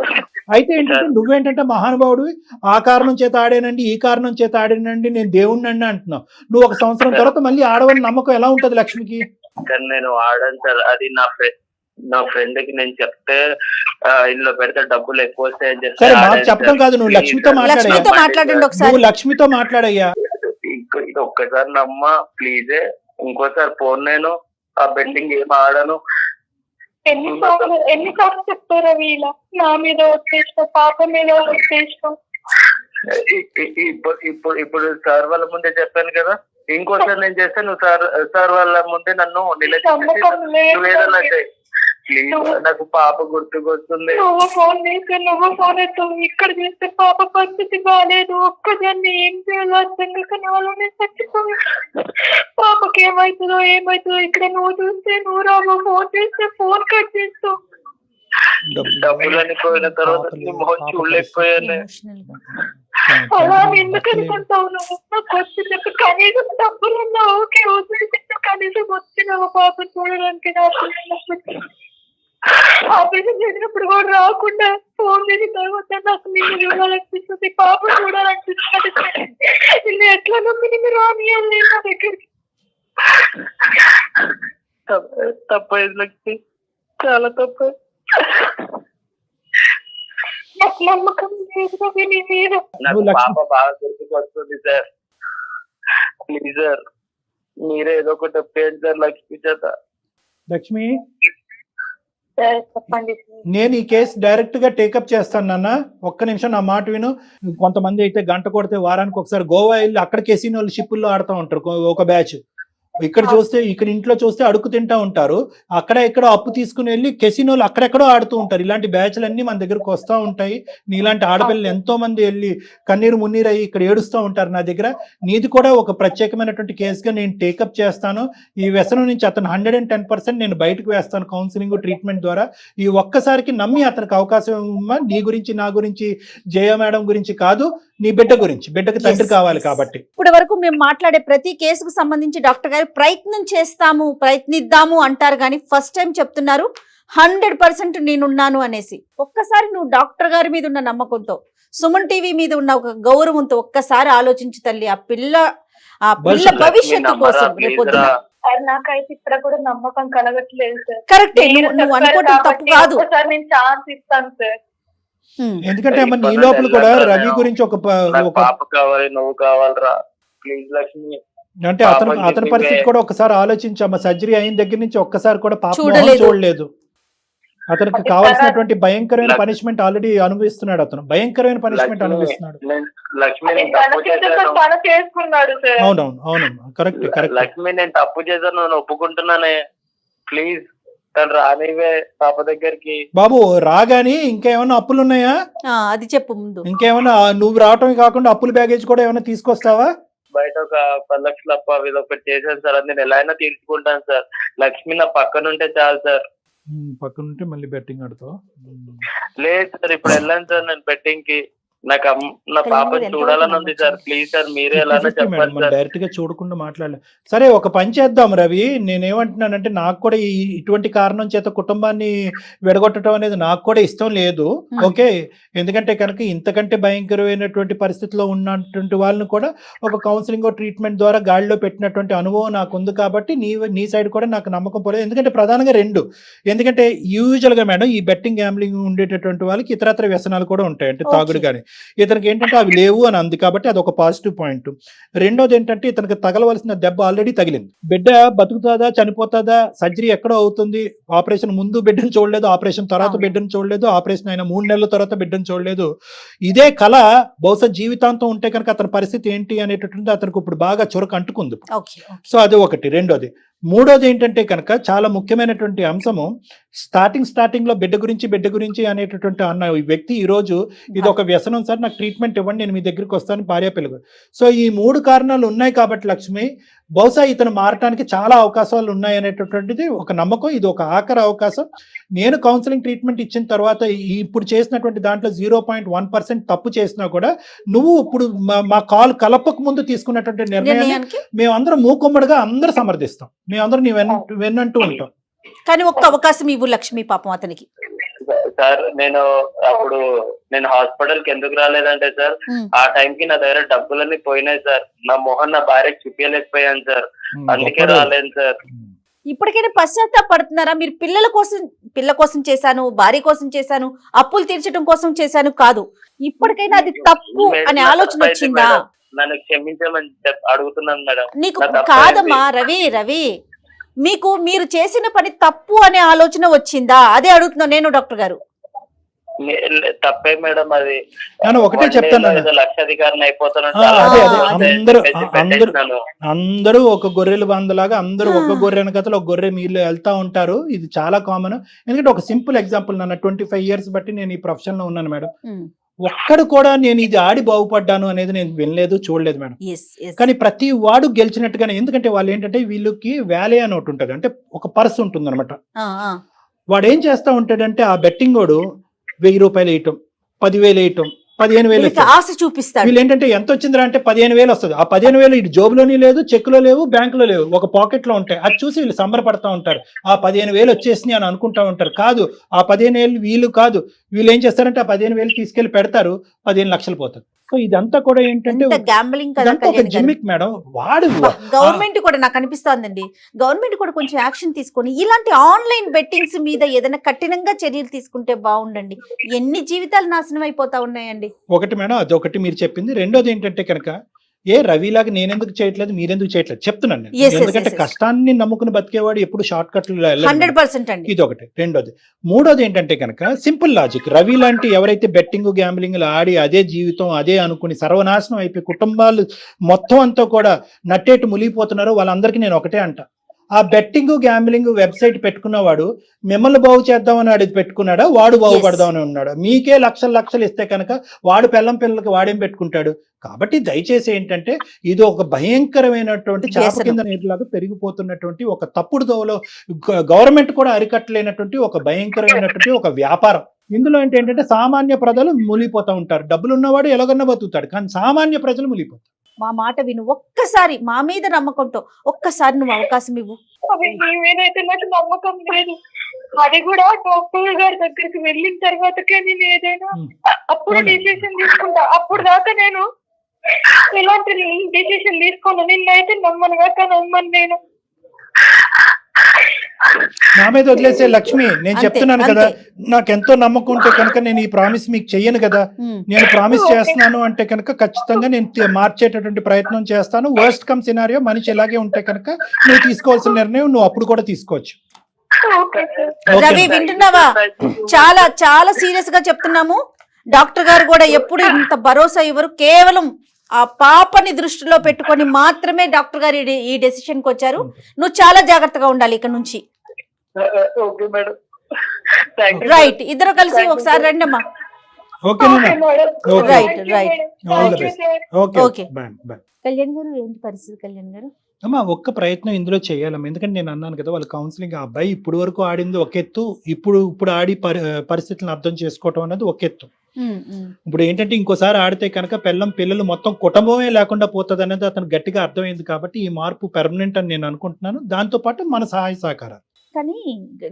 Speaker 2: అయితే ఏంటంటే నువ్వేంటంటే మహానుభావుడివి, ఆ కారణం చేత ఆడానండి, ఈ కారణం చేత ఆడానండి, నేను దేవుణ్ణి అంటున్నావు. నువ్వు ఒక సంవత్సరం తర్వాత మళ్ళీ ఆడవని నమ్మకం ఎలా ఉంటది లక్ష్మికి?
Speaker 4: కానీ నేను ఆడాను సార్, అది నా ఫ్రెండ్ కి నేను చెప్తే ఇందులో పెడితే డబ్బులు ఎక్కువ వస్తాయని చెప్పి.
Speaker 2: సరే మాకు చెప్పడం కాదు, నువ్వు లక్ష్మితో
Speaker 1: మాట్లాడండి ఒకసారి.
Speaker 2: నువ్వు లక్ష్మితో మాట్లాడయ్యా.
Speaker 4: ఇది ఒక్కసారి నమ్మ ప్లీజ్, ఇంకోసారి ఫోన్ నేను ఆ బెట్టింగ్ ఏం ఆడను.
Speaker 3: ఎన్నిసార్లు చెప్తారా వీళ్ళ, నా మీద వచ్చేసిన, పాప మీద వచ్చేసిన.
Speaker 4: ఇప్పుడు సార్ వాళ్ళ ముందే చెప్పాను కదా, ఇంకోసారి నేను చేస్తే నువ్వు సార్ వాళ్ళ ముందే నన్ను నువ్వేదన్నా ప్లీజ్, నాకు పాప గుర్తుకొస్తుంది.
Speaker 3: నువ్వు ఫోన్ చేస్తే నువ్వు ఫోన్ ఎత్తావు, ఇక్కడ చేస్తే పాప పరిస్థితి బాగాలేదు, ఒక్కదాన్ని ఏం చేయాలో అర్థం కాక నాలోనే చచ్చిపోయి, పాపకి ఏమవుతుందో ఇక్కడ నువ్వు చూస్తే నువ్వు రావు, ఫోన్ చేస్తే ఫోన్ కట్ చేస్తావు.
Speaker 4: డబ్బులని పోయిన తర్వాత మొహం చూడలేకపోయాను.
Speaker 3: అలా ఎందుకు అనుకుంటావు నువ్వు? నాకు వచ్చి చెప్పి కనీసం డబ్బులున్నా ఓకే, వదిలేసి కనీసం వచ్చినావు పాప చూడడానికి. ఆపరేషన్ చేసినప్పుడు కూడా రాకుండా ఫోన్ చేసిన తర్వాత నాకు నేను చూడాలనిపిస్తుంది, పాప చూడాలనిపిస్తుంది. నిన్ను ఎట్లా నమ్మి నేను రానియాలి నా దగ్గరికి?
Speaker 4: తప్పైంది లక్ష్మి, చాలా తప్పు.
Speaker 3: నాకు నమ్మకం లేదు నీ మీద.
Speaker 4: నాకు పాప బాగా గుర్తుకొస్తుంది సార్, ప్లీజ్ సార్ మీరే ఏదో ఒకటి చెప్పేయండి సార్ లక్ష్మి చేత.
Speaker 2: లక్ష్మి,
Speaker 3: చెప్పండి.
Speaker 2: నేను ఈ కేసు డైరెక్ట్ గా టేకప్ చేస్తాను నాన్న, ఒక్క నిమిషం నా మాట విను. కొంతమంది అయితే గంట కొడితే వారానికి ఒకసారి గోవా వెళ్ళి అక్కడ కెసినోళ్ళు షిప్పుల్లో ఆడుతూ ఉంటారు, ఒక బ్యాచ్ ఇక్కడ చూస్తే ఇక్కడ ఇంట్లో చూస్తే అడుగు తింటా ఉంటారు, అక్కడ ఎక్కడో అప్పు తీసుకుని వెళ్ళి కెసినోలు అక్కడెక్కడో ఆడుతూ ఉంటారు. ఇలాంటి బ్యాచ్లన్నీ మన దగ్గరకు వస్తూ ఉంటాయి. నీలాంటి ఆడపిల్లలు ఎంతో మంది వెళ్ళి కన్నీరు మున్నీరు అయ్యి ఇక్కడ ఏడుస్తూ ఉంటారు నా దగ్గర. నీది కూడా ఒక ప్రత్యేకమైనటువంటి కేసుగా నేను టేకప్ చేస్తాను. ఈ వ్యసనం నుంచి అతను 110% నేను బయటకు వేస్తాను కౌన్సిలింగ్ ట్రీట్మెంట్ ద్వారా. ఈ ఒక్కసారికి నమ్మి అతనికి అవకాశం ఇవ్వమ్మా. నీ గురించి నా గురించి జయ మేడం గురించి కాదు, నీ బిడ్డ గురించి, బిడ్డకి తండ్రి కావాలి కాబట్టి.
Speaker 1: ఇప్పటి వరకు మేము మాట్లాడే ప్రతి కేసుకు సంబంధించి డాక్టర్ గారు ప్రయత్నిద్దాము అంటారు, కానీ ఫస్ట్ టైం చెప్తున్నారు 100% నేనున్నాను అనేసి. ఒక్కసారి నువ్వు డాక్టర్ గారి మీద ఉన్న నమ్మకంతో, సుమన్ టీవీ మీద ఉన్న ఒక గౌరవంతో ఒక్కసారి ఆలోచించు తల్లి. ఆ పిల్ల భవిష్యత్తు కోసం రేపొద్దున.
Speaker 3: నాకైతే ఇక్కడ కూడా నమ్మకం కలగట్లేదు సార్.
Speaker 1: కరెక్టే, నువ్వు అనుకోవటం తప్పు కాదు.
Speaker 3: ఒకసారి నేను ఛాన్స్ ఇస్తాను సార్.
Speaker 2: ఎందుకంటే అమ్మ నీ లోపల కూడా రవి గురించి ఒక
Speaker 4: పాప కావాలి, నువ్వు కావాలరా ప్లీజ్ లక్ష్మి
Speaker 2: అంటే అతని పరిస్థితి కూడా ఒకసారి ఆలోచించమ్మా. సర్జరీ అయిన దగ్గర నుంచి ఒక్కసారి కూడా పాప చూడలేదు. అతనికి కావాల్సినటువంటి భయంకరమైన పనిష్మెంట్ ఆల్రెడీ అనుభవిస్తున్నాడు. అతను భయంకరమైన పనిష్మెంట్ అనుభవిస్తున్నాడు. అవునవును కరెక్ట్ కరెక్ట్.
Speaker 4: లక్ష్మి నేను తప్పు చేశాను, నేను ఒప్పుకుంటున్నానే, ప్లీజ్ తను రానివే పాప దగ్గరికి.
Speaker 2: బాబు రాగాని ఇంకేమైనా అప్పులు ఉన్నాయా
Speaker 1: అది చెప్పు ముందు.
Speaker 2: ఇంకేమైనా నువ్వు రావటమే కాకుండా అప్పుల బ్యాగేజ్ కూడా ఏమైనా తీసుకొస్తావా?
Speaker 4: బయట ఒక 10 లక్షలు అప్ప ఇది ఒకటి చేశాను సార్, అది నేను ఎలా అయినా తీర్చుకుంటాను సార్. లక్ష్మి నా పక్కన ఉంటే చాలు సార్.
Speaker 2: పక్కన ఉంటే మళ్ళీ బెట్టింగ్ ఆడుతావు?
Speaker 4: లేదు సార్, ఇప్పుడు వెళ్ళాను సార్ నేను బెట్టింగ్ కి. నాకు నా పాప చూడాలని ఉంది సార్. ప్లీజ్ సార్ మీరే ఎలా చెప్పండి సార్.
Speaker 2: డైరెక్ట్ గా చూడకుండా మాట్లాడలే. సరే ఒక పని చేద్దాం రవి, నేనేమంటున్నానంటే నాకు కూడా ఇటువంటి కారణం చేత కుటుంబాన్ని విడగొట్టడం అనేది నాకు కూడా ఇష్టం లేదు. ఓకే, ఎందుకంటే కనుక ఇంతకంటే భయంకరమైనటువంటి పరిస్థితిలో ఉన్నటువంటి వాళ్ళని కూడా ఒక కౌన్సిలింగ్ ట్రీట్మెంట్ ద్వారా గాడిలో పెట్టినటువంటి అనుభవం నాకు ఉంది కాబట్టి నీ సైడ్ కూడా నాకు నమ్మకం పోలేదు. ఎందుకంటే ప్రధానంగా రెండు, ఎందుకంటే యూజువల్ గా మేడం ఈ బెట్టింగ్ గ్యాంబ్లింగ్ ఉండేటటువంటి వాళ్ళకి ఇతరత్ర వ్యసనాలు కూడా ఉంటాయి. అంటే తాగుడు కానీ, ఇతనికి ఏంటంటే అవి లేవు అని అంది కాబట్టి అది ఒక పాజిటివ్ పాయింట్. రెండోది ఏంటంటే ఇతనికి తగలవలసిన దెబ్బ ఆల్రెడీ తగిలింది. బిడ్డ బతుకుతుందా చనిపోతుందా, సర్జరీ ఎక్కడో అవుతుంది, ఆపరేషన్ ముందు బిడ్డను చూడలేదు, ఆపరేషన్ తర్వాత బిడ్డను చూడలేదు, ఆపరేషన్ అయిన 3 నెలల తర్వాత బిడ్డను చూడలేదు. ఇదే కళ బహుశా జీవితాంతం ఉంటే కనుక అతని పరిస్థితి ఏంటి అనేటటువంటి అతనికి ఇప్పుడు బాగా చురకు అంటుకుంది. సో అది ఒకటి. రెండోది. మూడోది ఏంటంటే కనుక చాలా ముఖ్యమైనటువంటి అంశము, స్టార్టింగ్ లో బిడ్డ గురించి అనేటటువంటి అన్న ఈ వ్యక్తి ఈ రోజు ఇది ఒక వ్యసనం సార్, నాకు ట్రీట్మెంట్ ఇవ్వండి, నేను మీ దగ్గరికి వస్తాను, భార్య పిల్లలు. సో ఈ 3 కారణాలు ఉన్నాయి కాబట్టి లక్ష్మి బహుశా ఇతను మారటానికి చాలా అవకాశాలు ఉన్నాయి అనేటటువంటిది ఒక నమ్మకం. ఇది ఒక ఆఖరి అవకాశం. నేను కౌన్సిలింగ్ ట్రీట్మెంట్ ఇచ్చిన తర్వాత ఇప్పుడు చేసినటువంటి దాంట్లో 0.1% తప్పు చేసినా కూడా నువ్వు ఇప్పుడు మా కాల్ కలపక ముందు తీసుకున్నటువంటి నిర్ణయాన్ని మేమందరం మూకుమ్మడిగా అందరూ సమర్థిస్తాం. మేమందరం నీ వెన్నంటూ ఉంటాం.
Speaker 1: కానీ ఒక్క అవకాశం ఇవ్వు లక్ష్మి పాపం అతనికి.
Speaker 4: సార్ నేను హాస్పిటల్ కి ఎందుకు రాలేదంటే సార్, ఆ టైంకి నా దగ్గర డబ్బులన్నీ పోయినాయి సార్. నా మొహన్ నా భార్యకి చూపించలేకపోయాను సార్, అందుకే రాలేను సార్.
Speaker 1: ఇప్పటికైనా పశ్చాత్తాపడుతున్నారా మీరు? పిల్ల కోసం చేశాను, భార్య కోసం చేశాను, అప్పులు తీర్చడం కోసం చేశాను కాదు, ఇప్పటికైనా అది తప్పు అనే ఆలోచన వచ్చిందా?
Speaker 4: నన్ను క్షమించమని అడుగుతున్నాను మేడం.
Speaker 1: నీకు కాదమ్మా రవి, మీకు మీరు చేసిన పని తప్పు అనే ఆలోచన వచ్చిందా? అదే అడుగుతున్నాను నేను డాక్టర్ గారు.
Speaker 4: తప్పే మేడం, అది
Speaker 2: ఒకటే చెప్తాను,
Speaker 4: లక్షాధికారిని అయిపోతాను.
Speaker 2: అందరూ ఒక గొర్రెల బంధలాగా అందరూ ఒక గొర్రె వెనకతలో ఒక గొర్రె మీరు వెళ్తా ఉంటారు. ఇది చాలా కామన్. ఎందుకంటే ఒక సింపుల్ ఎగ్జాంపుల్, నన్ను 25 years బట్టి నేను ఈ ప్రొఫెషన్ లో ఉన్నాను మేడం. ఒక్కడు కూడా నేను ఇది ఆడి బాగుపడ్డాను అనేది నేను వినలేదు, చూడలేదు మేడం. కానీ ప్రతి వాడు గెలిచినట్టుగానే, ఎందుకంటే వాళ్ళు ఏంటంటే వీళ్ళకి వ్యాలే అని ఒకటి ఉంటుంది, అంటే ఒక పర్స్ ఉంటుంది అనమాట. వాడు ఏం చేస్తా ఉంటాడంటే ఆ బెట్టింగ్ వాడు 1000 రూపాయలు వేయటం, 10,000 వేయటం, 15,000
Speaker 1: ఆశ చూపిస్తాడు.
Speaker 2: వీళ్ళు ఏంటంటే ఎంత వచ్చిందిరా అంటే 15,000 వస్తుంది. ఆ 15,000 ఇటు జోబులోని లేదు, చెక్కులో లేవు, బ్యాంకులో లేవు, ఒక పాకెట్ లో ఉంటాయి. అది చూసి వీళ్ళు సంబరపడతా ఉంటారు. ఆ 15,000 వచ్చేసినాయి అని అనుకుంటా ఉంటారు. కాదు, ఆ 15,000 వీళ్ళు కాదు, వీళ్ళు ఏం చేస్తారంటే ఆ 15,000 తీసుకెళ్లి పెడతారు, 15 లక్షలు పోతుంది. సో ఇదంతా కూడా ఏంటంటే జిమ్మిక్ మేడం. వాడు
Speaker 1: గవర్నమెంట్ కూడా నాకు అనిపిస్తోందండి, గవర్నమెంట్ కూడా కొంచెం యాక్షన్ తీసుకొని ఇలాంటి ఆన్లైన్ బెట్టింగ్స్ మీద ఏదైనా కఠినంగా చర్యలు తీసుకుంటే బాగుండండి. ఎన్ని జీవితాలు నాశనం అయిపోతా ఉన్నాయండి.
Speaker 2: ఒకటి మేడం, అదొకటి మీరు చెప్పింది. రెండోది ఏంటంటే కనుక రవిలాగా నేనెందుకు చేయట్లేదు, మీరెందుకు చేయట్లేదు చెప్తున్నాను నేను.
Speaker 1: Yes, yes,
Speaker 2: ఎందుకంటే
Speaker 1: yes, yes.
Speaker 2: కష్టాన్ని నమ్ముకుని బతికేవాడు ఎప్పుడు షార్ట్ కట్లు
Speaker 1: 100% అండి.
Speaker 2: ఇది ఒకటి. రెండోది, మూడోది ఏంటంటే కనుక సింపుల్ లాజిక్. రవి లాంటి ఎవరైతే బెట్టింగ్ గ్యాంబ్లింగ్ ఆడి అదే జీవితం అదే అనుకుని సర్వనాశనం అయిపోయి కుటుంబాలు మొత్తం అంతా కూడా నట్టేటు మునిగిపోతున్నారో వాళ్ళందరికీ నేను ఒకటే అంట, ఆ బెట్టింగ్ గ్యాంబ్లింగ్ వెబ్సైట్ పెట్టుకున్నవాడు మిమ్మల్ని బాగు చేద్దామని అడిగి పెట్టుకున్నాడా, వాడు బాగుపడదామని ఉన్నాడు. మీకే లక్షలు ఇస్తే కనుక వాడు పిల్లలకి వాడేం పెట్టుకుంటాడు. కాబట్టి దయచేసి ఏంటంటే ఇది ఒక భయంకరమైనటువంటి చాప కింద నీటిలాగా పెరిగిపోతున్నటువంటి ఒక తప్పుడు దోవలో గవర్నమెంట్ కూడా అరికట్టలేనటువంటి ఒక భయంకరమైనటువంటి ఒక వ్యాపారం. ఇందులో ఏంటంటే సామాన్య ప్రజలు మునిగిపోతూ ఉంటారు. డబ్బులు ఉన్నవాడు ఎలాగన్నా బతుకుతాడు, కానీ సామాన్య ప్రజలు మునిగిపోతారు.
Speaker 1: మా మాట విను, ఒక్కసారి మా మీద నమ్మకంతో ఒక్కసారి నువ్వు అవకాశం ఇవ్వు.
Speaker 3: మీ మీదైతే నాకు నమ్మకం లేదు. అది కూడా డాక్టర్ గారి దగ్గరికి వెళ్ళిన తర్వాతకే నేను ఏదైనా అప్పుడు డిసిషన్ తీసుకుంటా. అప్పుడు దాకా నేను ఎలాంటి డిసిషన్ తీసుకోను. నిన్నైతే నమ్మను నేను.
Speaker 2: నా మీద వదిలేసే లక్ష్మి, నేను చెప్తున్నాను కదా, నాకెంతో నమ్మకం ఉంటే కనుక నేను ఈ ప్రామిస్ మీకు చెయ్యను కదా. నేను ప్రామిస్ చేస్తున్నాను అంటే కనుక ఖచ్చితంగా నేను మార్చేటటువంటి ప్రయత్నం చేస్తాను. వర్స్ట్ కమ్ సినారియో మనిషి ఇలాగే ఉంటే కనుక నువ్వు తీసుకోవాల్సిన నిర్ణయం నువ్వు అప్పుడు కూడా తీసుకోవచ్చు.
Speaker 1: రవి వింటున్నావా? చాలా చాలా సీరియస్ గా చెప్తున్నాము. డాక్టర్ గారు కూడా ఎప్పుడు ఇంత భరోసా ఇవ్వరు. కేవలం ఆ పాపని దృష్టిలో పెట్టుకొని మాత్రమే డాక్టర్ గారు ఈ డెసిషన్ కి వచ్చారు. నువ్వు చాలా జాగ్రత్తగా ఉండాలి ఇక్కడ నుంచి. రైట్, ఇద్దరు కలిసి ఒకసారి రండి అమ్మా. కళ్యాణ్ గారు, ఏంటి పరిస్థితి కళ్యాణ్ గారు?
Speaker 2: అమ్మా, ఒక్క ప్రయత్నం ఇందులో చేయాలమ్మా. ఎందుకంటే నేను అన్నాను కదా, వాళ్ళ కౌన్సిలింగ్ ఆ అబ్బాయి ఇప్పుడు వరకు ఆడింది ఒక ఎత్తు, ఇప్పుడు ఆడి పరిస్థితులను అర్థం చేసుకోవటం అనేది ఒక ఎత్తు. ఇప్పుడు ఏంటంటే ఇంకోసారి ఆడితే కనుక పిల్లలు మొత్తం కుటుంబమే లేకుండా పోతుంది అనేది అతను గట్టిగా అర్థమైంది. కాబట్టి ఈ మార్పు పెర్మనెంట్ అని నేను అనుకుంటున్నాను. దాంతో పాటు మన సహాయ సహకారాలు.
Speaker 1: కానీ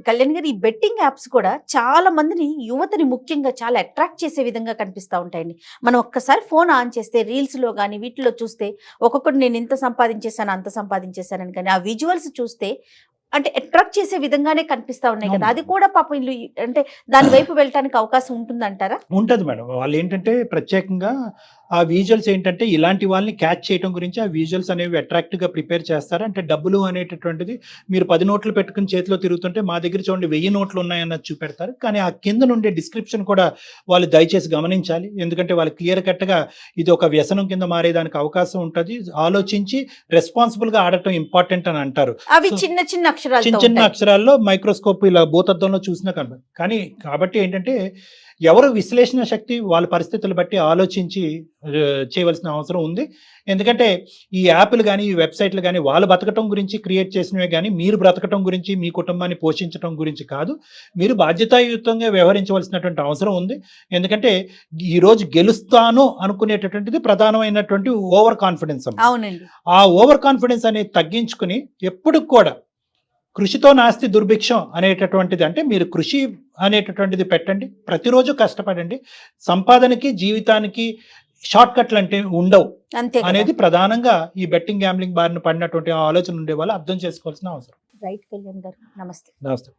Speaker 1: కళ్యాణ్ గారు, ఈ బెట్టింగ్ యాప్స్ కూడా చాలా మందిని, యువతని ముఖ్యంగా చాలా అట్రాక్ట్ చేసే విధంగా కనిపిస్తూ ఉంటాయండి. మనం ఒక్కసారి ఫోన్ ఆన్ చేస్తే రీల్స్లో కానీ వీటిలో చూస్తే ఒక్కొక్కటి నేను ఇంత సంపాదించేసాను అంత సంపాదించేసానని, కానీ ఆ విజువల్స్ చూస్తే అంటే అట్రాక్ట్ చేసే విధంగానే కనిపిస్తా ఉన్నాయి కదా. అది కూడా పాపం ఇల్లు అంటే దాని వైపు వెళ్ళటానికి అవకాశం ఉంటుందంటారా?
Speaker 2: ఉంటుంది మేడం. వాళ్ళు ఏంటంటే ప్రత్యేకంగా ఆ విజువల్స్ ఏంటంటే ఇలాంటి వాళ్ళని క్యాచ్ చేయడం గురించి ఆ విజువల్స్ అనేవి అట్రాక్టివ్గా ప్రిపేర్ చేస్తారు. అంటే డబ్బులు అనేటటువంటిది మీరు 10 నోట్లు పెట్టుకుని చేతిలో తిరుగుతుంటే మా దగ్గర చూడండి 1000 నోట్లు ఉన్నాయన్నది చూపెడతారు. కానీ ఆ కింద నుండే డిస్క్రిప్షన్ కూడా వాళ్ళు దయచేసి గమనించాలి. ఎందుకంటే వాళ్ళు క్లియర్ కట్గా ఇది ఒక వ్యసనం కింద మారేదానికి అవకాశం ఉంటుంది. ఆలోచించి రెస్పాన్సిబుల్గా ఆడటం ఇంపార్టెంట్ అని అంటారు.
Speaker 1: అవి చిన్న చిన్న
Speaker 2: అక్షరాల్లో మైక్రోస్కోప్ ఇలా భూతద్దంలో చూసినా కనబడి. కానీ కాబట్టి ఏంటంటే ఎవరు విశ్లేషణ శక్తి వాళ్ళ పరిస్థితులు బట్టి ఆలోచించి చేయవలసిన అవసరం ఉంది. ఎందుకంటే ఈ యాప్లు కానీ ఈ వెబ్సైట్లు కానీ వాళ్ళు బతకటం గురించి క్రియేట్ చేసినవే కానీ మీరు బ్రతకటం గురించి మీ కుటుంబాన్ని పోషించడం గురించి కాదు. మీరు బాధ్యతాయుతంగా వ్యవహరించవలసినటువంటి అవసరం ఉంది. ఎందుకంటే ఈరోజు గెలుస్తాను అనుకునేటటువంటిది ప్రధానమైనటువంటి ఓవర్ కాన్ఫిడెన్స్.
Speaker 1: అవునండి.
Speaker 2: ఆ ఓవర్ కాన్ఫిడెన్స్ అనేది తగ్గించుకుని ఎప్పుడు కూడా కృషితో నాస్తి దుర్భిక్షం అనేటటువంటిది, అంటే మీరు కృషి అనేటటువంటిది పెట్టండి, ప్రతిరోజు కష్టపడండి. సంపాదనకి జీవితానికి షార్ట్ కట్లు అంటే ఉండవు అనేది ప్రధానంగా ఈ బెట్టింగ్ గ్యాంబ్లింగ్ బారిన పడినటువంటి ఆలోచన ఉండే వాళ్ళు అర్థం చేసుకోవాల్సిన అవసరం.
Speaker 1: రైట్ కళ్యాణ్ గారు, నమస్తే.
Speaker 2: నమస్తే.